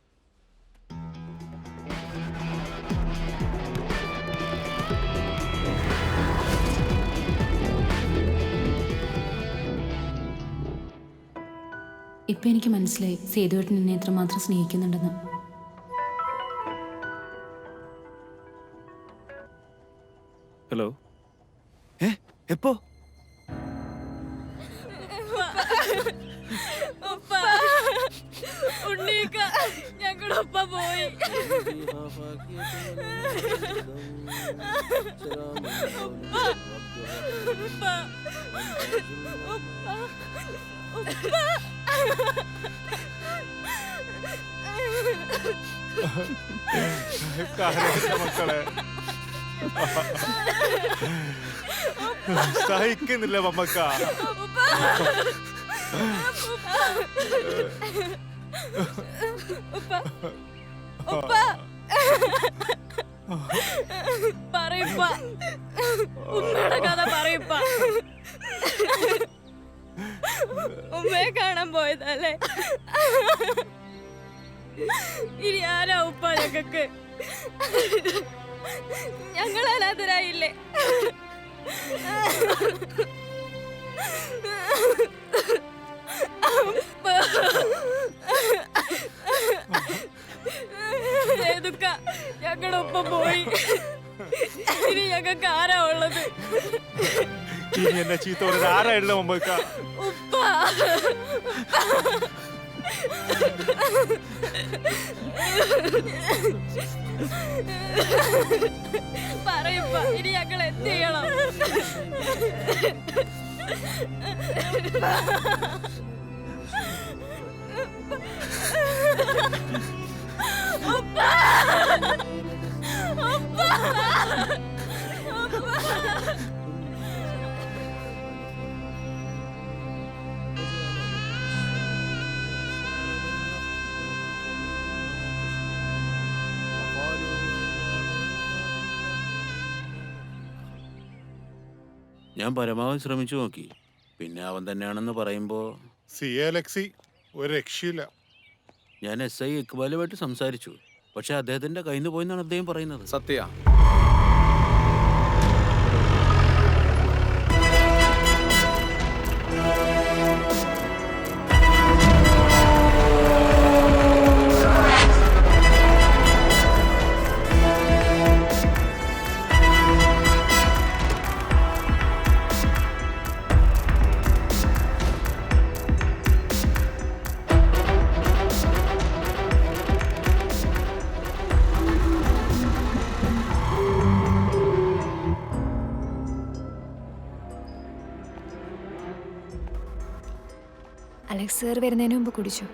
ഇപ്പൊ എനിക്ക് മനസ്സിലായി സേതുവേട്ടൻ എന്നെ എത്രമാത്രം സ്നേഹിക്കുന്നുണ്ടെന്ന്. ഹലോ, എപ്പോ? ഞങ്ങളുടെ ഒപ്പ പോയി. മക്കളെ സഹിക്കുന്നില്ല മമ്മക്ക. പറയപ്പ ഉമ്മയുടെ കഥ പറയപ്പ. ഉമ്മയെ കാണാൻ പോയതല്ലേ? ഇനി ആരാ ഉപ്പ ഞങ്ങൾക്ക്? ഞങ്ങൾ അനാഥരായില്ലേ? ഏതൊക്ക ഞങ്ങളുടെ ഒപ്പം പോയി. ഇനി ഞങ്ങൾക്ക് ആരാ ഉള്ളത്? ഇനി എന്നെ ചീത്ത പറഞ്ഞത് ആരായിരുന്നു മമ്മക്ക? ഉപ്പ. പറയപ്പ, ഇനി ഞങ്ങൾ എന്ത് ചെയ്യണം? ഞാൻ പരമാവധി ശ്രമിച്ചു നോക്കി. പിന്നെ അവൻ തന്നെയാണെന്ന് പറയുമ്പോൾ അലക്സി ഒരു രക്ഷയില്ല. ഞാൻ SI ഇക്ബാലുമായിട്ട് സംസാരിച്ചു. പക്ഷെ അദ്ദേഹത്തിന്റെ കയ്യിൽ നിന്ന് പോയെന്നാണ് അദ്ദേഹം പറയുന്നത്. സത്യ അലക്സ് സാർ വരുന്നതിന് മുമ്പ് കുടിച്ചു.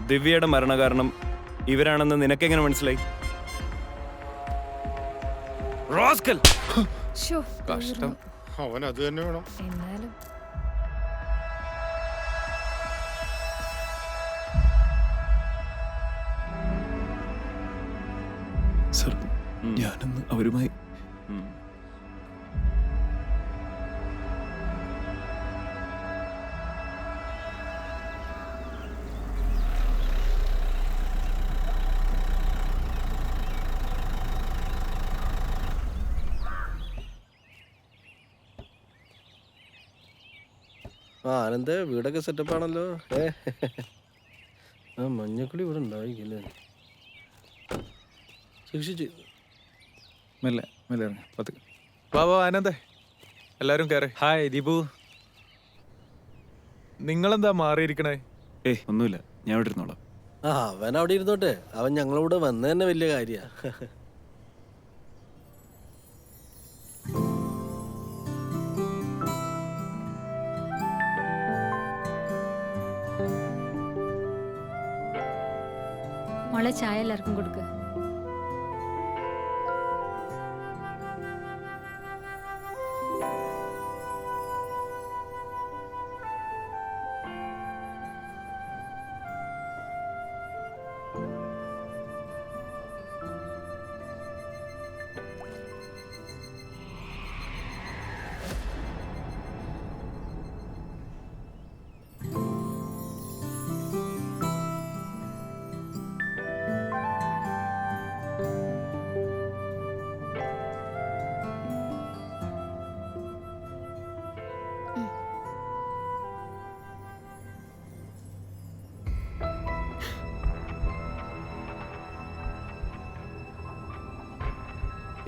ദിവ്യയുടെ മരണകാരണം ഇവരാണെന്ന് നിനക്കെങ്ങനെ മനസ്സിലായി? കഷ്ടം, അവൻ അത് തന്നെ വേണം. എന്നാലും സർ, ഞാനന്ന് അവരുമായി ആനന്ദ വീടൊക്കെ സെറ്റപ്പ് ആണല്ലോ. ആ മഞ്ഞക്കുളി ഇവിടെ ഉണ്ടായില്ലേ? സൂക്ഷിച്ച് മെല്ലെ മെല്ലെ ഇറങ്ങി പത്ത്. വാ വാ ആനന്ദേ, എല്ലാരും കയറി. ഹായ് ദീപു. നിങ്ങളെന്താ മാറിയിരിക്കണേ? ഏയ് ഒന്നുമില്ല, ഞാൻ ഇവിടെ ഇരുന്നോളാം. ആ അവൻ അവിടെ ഇരുന്നോട്ടെ, അവൻ ഞങ്ങളോട് വന്നത് തന്നെ വലിയ കാര്യ. മോളെ ചായ എല്ലാവർക്കും കൊടുക്ക്.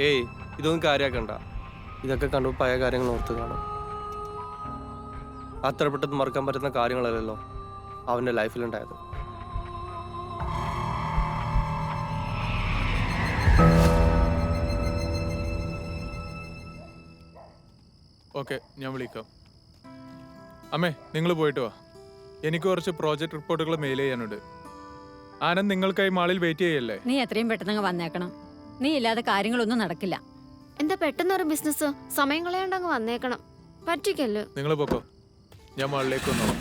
ഏയ് ഇതൊന്നും കാര്യമാക്കണ്ട. ഇതൊക്കെ കണ്ടു പഴയ കാര്യങ്ങൾ ഓർത്ത് കാണും. അത്ര പെട്ടെന്ന് മറക്കാൻ പറ്റുന്ന കാര്യങ്ങളല്ലല്ലോ അവൻ്റെ ലൈഫിലുണ്ടായത്. ഓക്കെ, ഞാൻ വിളിക്കാം. അമ്മേ, നിങ്ങൾ പോയിട്ട് വാ. എനിക്ക് കുറച്ച് പ്രോജക്റ്റ് റിപ്പോർട്ടുകൾ മെയിൽ ചെയ്യാനുണ്ട്. ആനന്ദ് നിങ്ങൾക്കായി മാളിൽ വെയിറ്റ് ചെയ്യല്ലേ? നീ എത്രയും പെട്ടെന്ന് വന്നേക്കണം. നീ ഇല്ലാതെ കാര്യങ്ങളൊന്നും നടക്കില്ല. എന്താ പെട്ടെന്നൊരു ബിസിനസ്? സമയം കളയാണ്ടങ്ങ് വന്നേക്കണം. പറ്റിക്കല്ലോ. നിങ്ങൾ പോക്കോ, ഞാൻ മാളിലേക്ക് വന്നോളാം.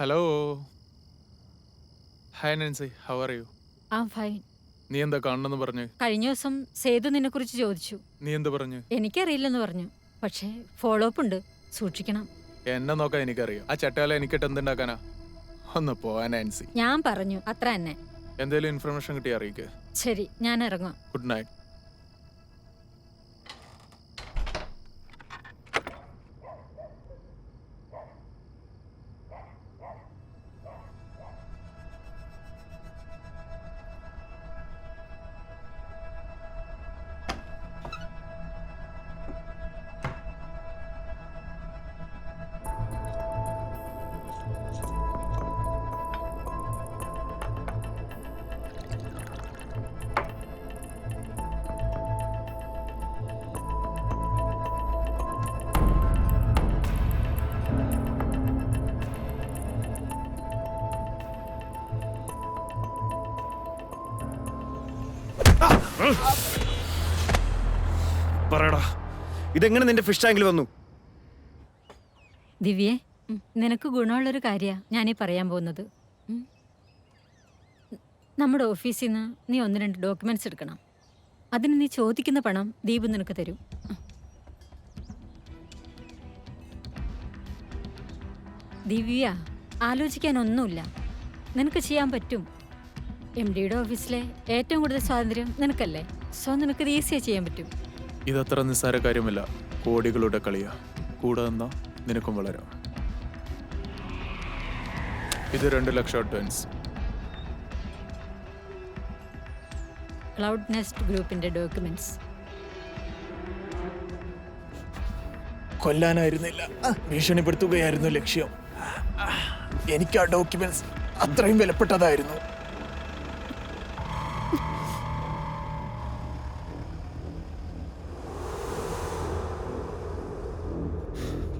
Hello. Hi Nancy, how are U? ആ ഫൈൻ. നീ എന്താ കാണണമെന്ന് പറഞ്ഞു? കഴിഞ്ഞ ദിവസം സേതു നിന്നെ കുറിച്ച് ചോദിച്ചു. നീ എന്താ പറഞ്ഞു? എനിക്കറിയില്ലെന്ന് പറഞ്ഞു. പക്ഷേ ഫോളോ അപ്പ് ഉണ്ട്, സൂക്ഷിക്കണം. എന്നെ നോക്കാൻ എനിക്കറിയാം. ആ ചട്ടയാലെ എനിക്കിട്ട് എന്തുണ്ടാക്കാനാ? ഒന്ന് പോവാൻ നാൻസി. ഞാൻ പറഞ്ഞു, അത്ര തന്നെ. എന്തെങ്കിലും ഇൻഫർമേഷൻ കിട്ടി അറിയിക്കുക. ശരി, ഞാൻ ഇറങ്ങാം. Good night. പറയടാ, ഇതെങ്ങനെ നിന്റെ ഫിഷ് ടാങ്കിൽ വന്നു? ദിവ്യേ, നിനക്ക് ഗുണമുള്ളൊരു കാര്യമാണ് ഞാനീ പറയാൻ പോകുന്നത്. നമ്മുടെ ഓഫീസിൽ നിന്ന് നീ 1-2 ഡോക്യുമെന്റ്സ് എടുക്കണം. അതിന് നീ ചോദിക്കുന്ന പണം ദീപു നിനക്ക് തരും. ദിവ്യ, ആലോചിക്കാനൊന്നുമില്ല. നിനക്ക് ചെയ്യാൻ പറ്റും. MD-യുടെ ഓഫീസിലെ ഏറ്റവും കൂടുതൽ സ്വാതന്ത്ര്യം നിനക്കല്ലേ. സോ നിനക്ക് ഈസിയായി ചെയ്യാൻ പറ്റും. ഇതത്ര നിസ്സാര കാര്യമല്ല. കോടികളുടെ കളിയാ. കൂടെ നിന്നാ നിനക്കും വളരാം. ഇത് 2 ലക്ഷം അഡ്വാൻസ്. ക്ലൗഡ് നെസ്റ്റ് ഗ്രൂപ്പിന്റെ ഡോക്യുമെന്റ്സ്. കൊല്ലാനായിരുന്നില്ല, ഭീഷണിപ്പെടുത്തുകയായിരുന്നു ലക്ഷ്യം. എനിക്ക് ആ ഡോക്യുമെന്റ്സ് അത്രയും വിലപ്പെട്ടതായിരുന്നു.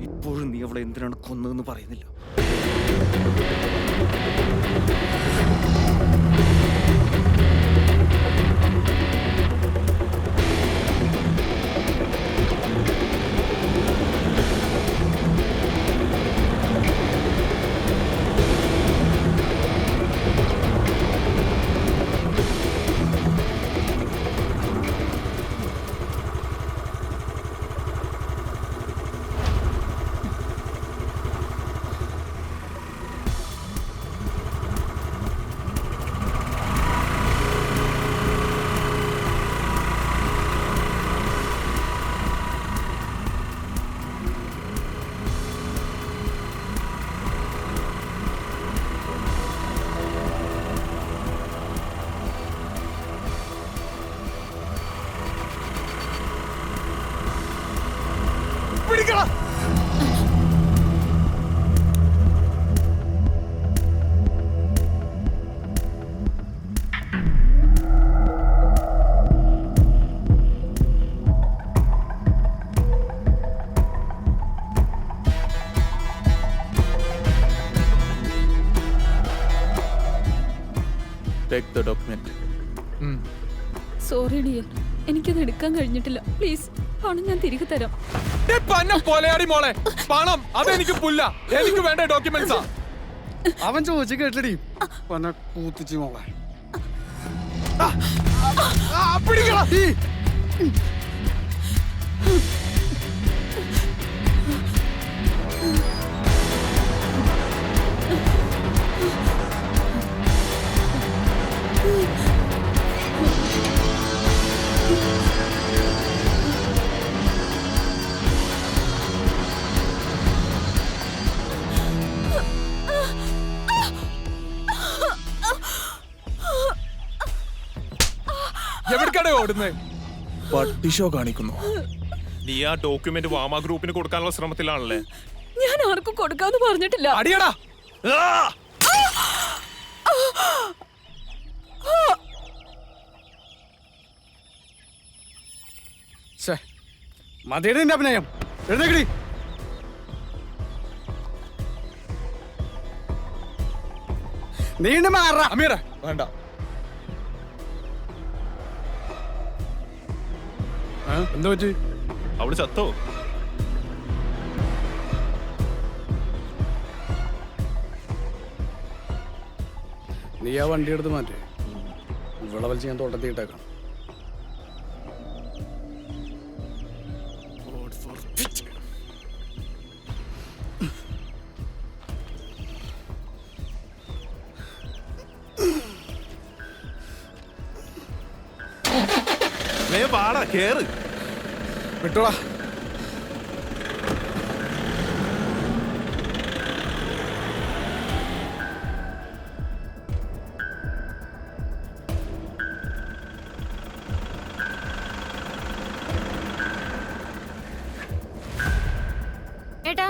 ഇപ്പോഴും നീ അവളെ എന്തിനാണ് കൊന്നതെന്ന് പറയുന്നില്ല. പിടിക്കടാ. Take the document. Sorry dear, എനിക്കത് എടുക്കാൻ കഴിഞ്ഞിട്ടില്ല. പ്ലീസ് പണം ഞാൻ തിരികെ തരാം. പോലെയാടി മോളെ, പണം അതെനിക്ക് പുല്ല. എനിക്ക് വേണ്ട ഡോക്യുമെന്റ്സാ. അവൻ ചോദിച്ചു കേട്ടടി കൂത്തിച്ചു മോളെ. പിടിക്കടാ. എവിടേക്കാണ് ഓടുന്നത്? പട്ടി ഷോ കാണിക്കുന്നു. നീ ആ ഡോക്യുമെന്റ് വാമ ഗ്രൂപ്പിന് കൊടുക്കാനുള്ള ശ്രമത്തിലാണല്ലേ? ഞാൻ ആർക്കും കൊടുക്കാന്ന് പറഞ്ഞിട്ടില്ല. അടിയടാ. മതിയുടെ നിന്റെ അഭിനയം. എഴുന്നേക്കടി. നീണ്ടു മാറ. അമീറ വേണ്ട. എന്താ പറ്റി? അവള് ചത്തോ? നീ ആ വണ്ടി എടുത്ത് മാറ്റേ. ഇവിടെ വലിച്ച് ഞാൻ തോട്ടത്തിയിട്ടേക്കാം. പാടാ കേറ്. വിട്ടോടാ. ഏട്ടാ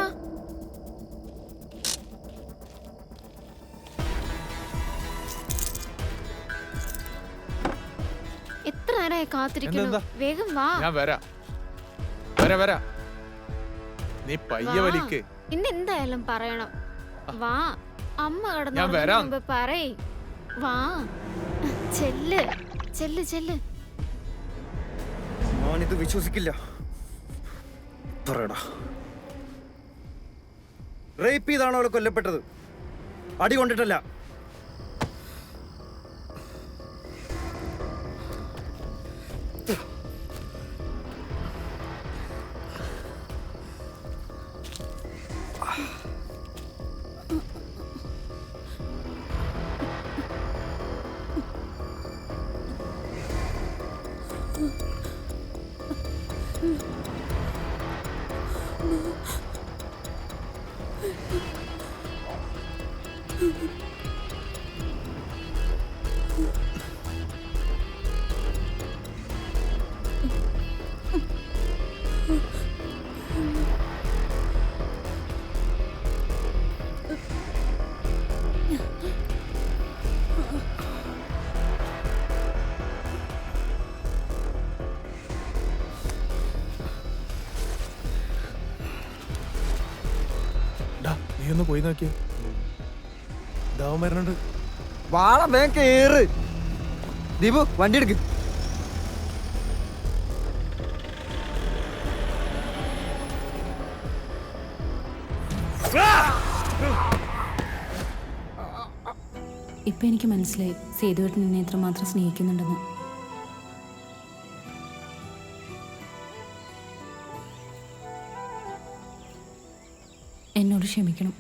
എത്ര നേരമായി കാത്തിരിക്കുന്നു. വേഗം വാ. ഞാൻ വരാം. നീ പയ്യെ വലിക്ക്. ഇന്ന് എന്തായാലും പറയണം. വാ. അമ്മ ഞാൻ വരാം. കടന്നു പറയ്. വാ. ചെല്ല് ചെല്ല് ചെല്ല്. ഞാനിത് വിശ്വസിക്കില്ല. പറയടാ, റേപ്പ് ചെയ്താണോ അവളെ കൊല്ലപ്പെട്ടത്? അടി കൊണ്ടിട്ടല്ല. നീ ഒന്ന് പോയി നോക്കിയേ. ദാവം വരണുണ്ട്. വാള വേഗം കേറ്. ദീപു വണ്ടി എടുക്ക്. ഇപ്പൊ എനിക്ക് മനസ്സിലായി സേതുവേട്ടൻ എന്നെ എത്രമാത്രം സ്നേഹിക്കുന്നുണ്ടെന്ന്. എന്നോട് ക്ഷമിക്കണം.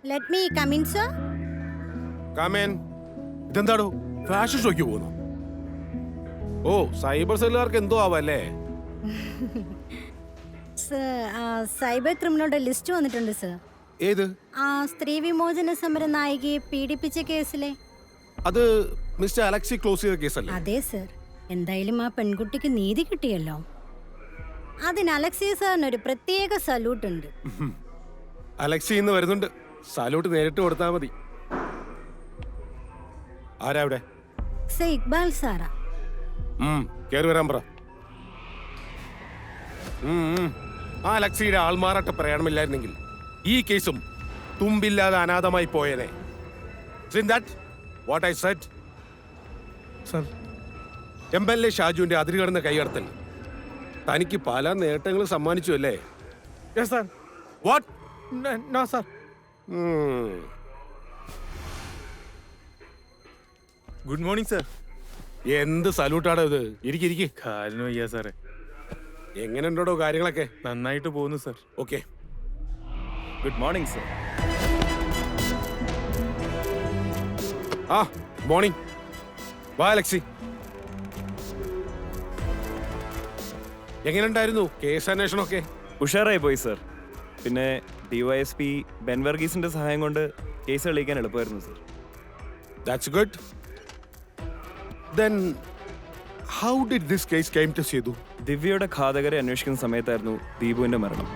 Let me come in sir. Come in, ഇതെന്താടോ ഫാഷൻ ഷോയ്ക്ക് പോകുന്നു? ഓ, സൈബർ സെല്ലുകാർക്ക് എന്തോ ആവല്ലേ? സർ, സൈബർ ക്രിമിനലുടെ ലിസ്റ്റ് വന്നിട്ടുണ്ട് സർ. ഏത്? ആ സ്ത്രീ വിമോചന സമര നായികയെ പീഡിപ്പിച്ച കേസിലെ. അത് മിസ്റ്റർ അലക്സി ക്ലോസ് ചെയ്ത കേസല്ലേ? അതെ സർ. എന്തായാലും ആ പെൺകുട്ടിക്ക് നീതി കിട്ടിയല്ലോ. അതിന് അലക്സി സാറിന് ഒരു പ്രത്യേക സല്യൂട്ട് ഉണ്ട്. അലക്സി ഇന്ന് വരുന്നുണ്ട്. സാലൂട്ട് നേരിട്ട് കൊടുത്താൽ മതി. ആരാ അവിടെ? സർ ഇക്ബാൽ സാറാ. കേറി വരാൻ പറ. ആ അലക്സിയുടെ ആൾമാറാട്ട പ്രയാണമില്ലായിരുന്നെങ്കിൽ ഈ കേസും തുമ്പില്ലാതെ അനാഥമായി പോയേനെ. What I said? സർ, MLA ഷാജുവിന്റെ അതിരുകടന്ന കൈകടത്തൽ തനിക്ക് പല നേട്ടങ്ങളും സമ്മാനിച്ചു അല്ലേ? Yes sir. What? No sir. Good morning sir. എന്ത് സല്യൂട്ടാണ് ഇത്? ഇരിക്കിരിക്കെ. കാലിന് വയ്യ സാറേ. എങ്ങനെയുണ്ടോ കാര്യങ്ങളൊക്കെ? നന്നായിട്ട് പോകുന്നു sir. Okay. Good morning sir. ആ മോർണിംഗ്. വാ അലക്സി. എങ്ങനെയുണ്ടായിരുന്നു കേസ് അന്വേഷണമൊക്കെ? ഉഷാറായി പോയി സർ. പിന്നെ DYSP ബെൻ വർഗീസിന്റെ സഹായം കൊണ്ട് കേസ് തെളിയിക്കാൻ എളുപ്പമായിരുന്നു sir. That's good. Then how did this case came to Sedu? ദിവ്യയുടെ ഘാതകരെ അന്വേഷിക്കുന്ന സമയത്തായിരുന്നു ദീപുവിന്റെ മരണം.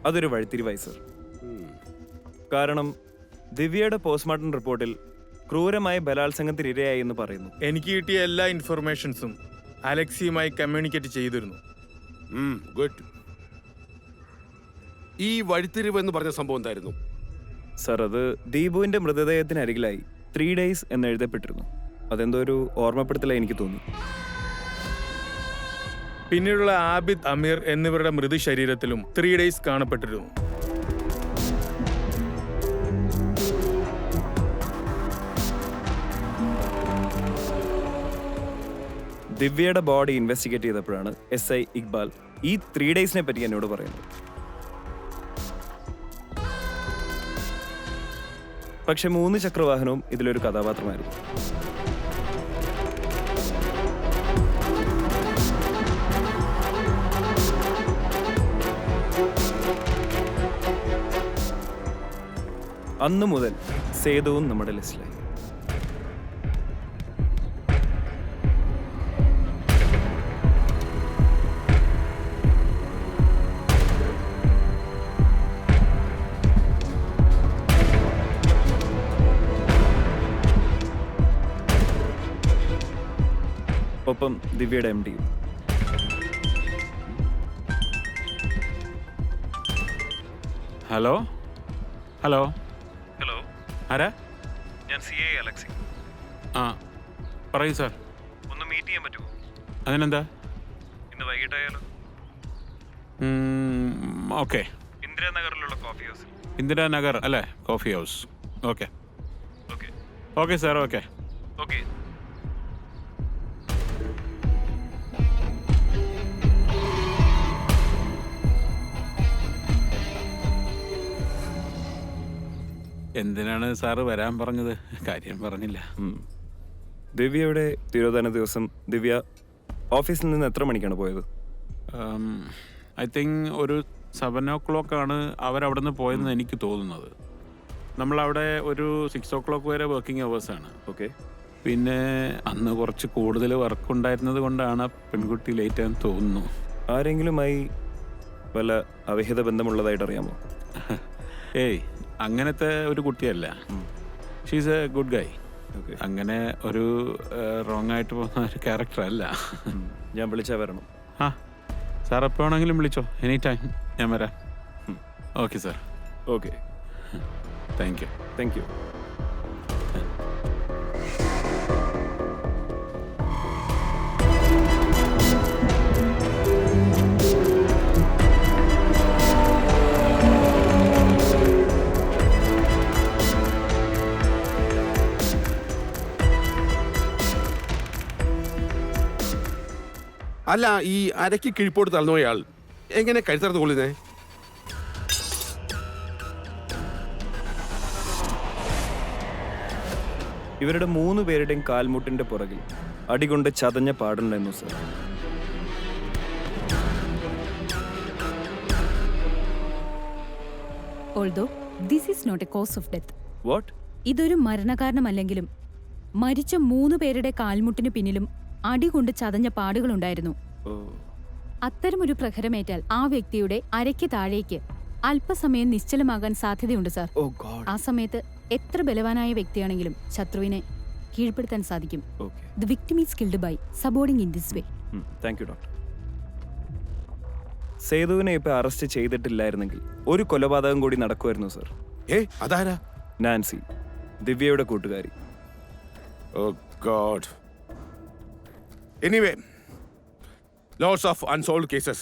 അതൊരു വഴിത്തിരിവായി സർ. കാരണം ദിവ്യയുടെ പോസ്റ്റ്മോർട്ടം റിപ്പോർട്ടിൽ ക്രൂരമായ ബലാത്സംഗത്തിന് ഇരയായി എന്ന് പറയുന്നു. എനിക്ക് കിട്ടിയ എല്ലാ ഇൻഫർമേഷൻസും അലക്സിയുമായി കമ്മ്യൂണിക്കേറ്റ് ചെയ്തിരുന്നു. ഗുഡ്. ഈ വഴിത്തിരിവ് എന്ന് പറഞ്ഞ സംഭവം എന്തായിരുന്നു സർ? അത് ദീപുവിന്റെ മൃതദേഹത്തിന് അരികിലായി 3 days എന്ന് എഴുതപ്പെട്ടിരുന്നു. അതെന്തോ ഒരു ഓർമ്മപ്പെടുത്തലായി എനിക്ക് തോന്നി. പിന്നീടുള്ള ആബിദ്, അമീർ എന്നിവരുടെ മൃതശരീരത്തിലും 3 days കാണപ്പെട്ടിരുന്നു. ദിവ്യയുടെ ബോഡി ഇൻവെസ്റ്റിഗേറ്റ് ചെയ്തപ്പോഴാണ് SI ഇക്ബാൽ ഈ 3 days പറ്റി എന്നോട് പറയുന്നത്. പക്ഷെ 3 ചക്രവാഹനവും ഇതിലൊരു കഥാപാത്രമായിരുന്നു. അന്നു മുതൽ സേതുവും നമ്മുടെ ലിസ്റ്റിലായി. ഒപ്പം ദിവ്യയുടെ MD. ഹലോ ഹലോ ഹലോ, ആരാ? ഞാൻ CA അലക്സി. ആ പറയൂ സാർ. ഒന്ന് മീറ്റ് ചെയ്യാൻ പറ്റുമോ? അതിനെന്താ? ഇന്ന് വൈകിട്ടായാലോ? ഓക്കെ. ഇന്ദിരാനഗറിലുള്ള കോഫി ഹൗസ്. ഇന്ദിരാനഗർ അല്ലേ? Coffee house. Okay okay okay sir. Okay okay. എന്തിനാണ് സാറ് വരാൻ പറഞ്ഞത്? കാര്യം പറഞ്ഞില്ല. ദിവ്യയുടെ തിരോധാന ദിവസം ദിവ്യ ഓഫീസിൽ നിന്ന് എത്ര മണിക്കാണ് പോയത്? ഐ തിങ്ക് ഒരു 7 o'clock ആണ് അവരവിടെ നിന്ന് പോയെന്ന് എനിക്ക് തോന്നുന്നത്. നമ്മളവിടെ ഒരു 6 o'clock വരെ വർക്കിംഗ് അവേഴ്സാണ്. ഓക്കെ. പിന്നെ അന്ന് കുറച്ച് കൂടുതൽ വർക്ക് ഉണ്ടായിരുന്നത് കൊണ്ടാണ് പെൺകുട്ടി ലേറ്റ് ആണെന്ന് തോന്നുന്നു. ആരെങ്കിലുമായി വല്ല അവിഹിത ബന്ധമുള്ളതായിട്ട് അറിയാമോ? ഏയ്, അങ്ങനത്തെ ഒരു കുട്ടിയല്ല. ഷീസ് എ ഗുഡ് ഗൈ. അങ്ങനെ ഒരു റോങ് ആയിട്ട് പോകുന്ന ഒരു ക്യാരക്ടർ അല്ല. ഞാൻ വിളിച്ചാൽ വരണം? ആ സാർ എപ്പോൾ വേണമെങ്കിലും വിളിച്ചോ, എനി ടൈം ഞാൻ വരാം. Okay sir. Okay, thank U. Thank you. അല്ല, ഈ അരയ്ക്ക് കിഴിപ്പോട്ട് തള്ളുന്നയാൾ എങ്ങനെ കഴുത്തറത്ത് കൊള്ളുന്നേ? ഇവരുടെ 3 പേരുടെയും കാൽമുട്ടിന്റെ പുറകിൽ അടികൊണ്ട് ചതഞ്ഞ പാടുണ്ടായിരുന്നു sir. Although this is not a cause of death. What? ഇതൊരു മരണകാരണമല്ലെങ്കിലും മരിച്ച 3 പേരുടെ കാൽമുട്ടിന് പിന്നിലും അടികൊണ്ട് ചതഞ്ഞ പാടുകളുണ്ടായിരുന്നു. അത്തരമൊരു പ്രഹരമേറ്റാൽ ആ വ്യക്തിയുടെ അരയ്ക്ക് താഴേക്ക് അല്പസമയം നിശ്ചലമാകാൻ സാധ്യതയുണ്ട് സാർ. ആ സമയത്ത് എത്ര ബലവാനായ വ്യക്തിയാണെങ്കിലും ശത്രുവിനെ കീഴ്പ്പെടുത്താൻ സാധിക്കും. The victim is killed by subordinating in this way. Thank you doctor. സേതുവിനെ ഇപ്പൊ അറസ്റ്റ് ചെയ്തിട്ടില്ലായിരുന്നെങ്കിൽ ഒരു കൊലപാതകം കൂടി നടക്കുമായിരുന്നു സർ. അതാരാ? നാൻസി, ദിവ്യയുടെ കൂട്ടുകാരി. Oh God. Anyway, lots of unsolved cases.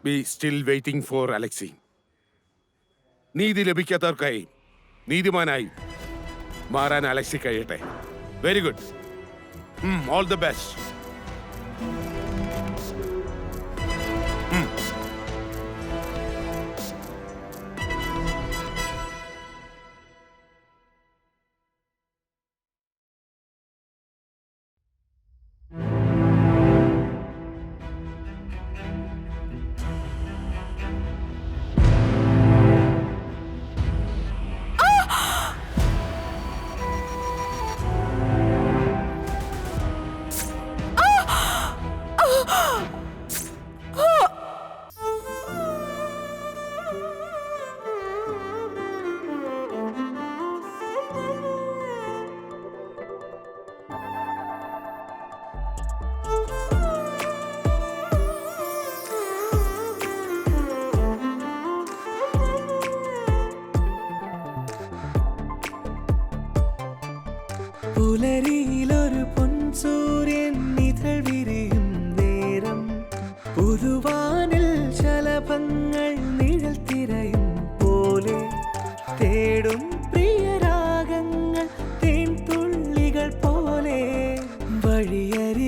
We still waiting for Alexei. നീതി ലഭിക്കാത്തവർക്കായി നീതിമാനായി മാറാൻ അലക്സി കഴിയട്ടെ. Very good. All the best. പുലരിയിലൊരു പൊൻസൂര്യൻ നിഴൽ വിരിയും നേരം, പുതുവാനിൽ ശലഭങ്ങൾ നിഴൽ തിരയും പോലെ തേടും പ്രിയരാഗങ്ങൾ തേൻ തുള്ളികൾ പോലെ വഴിയരി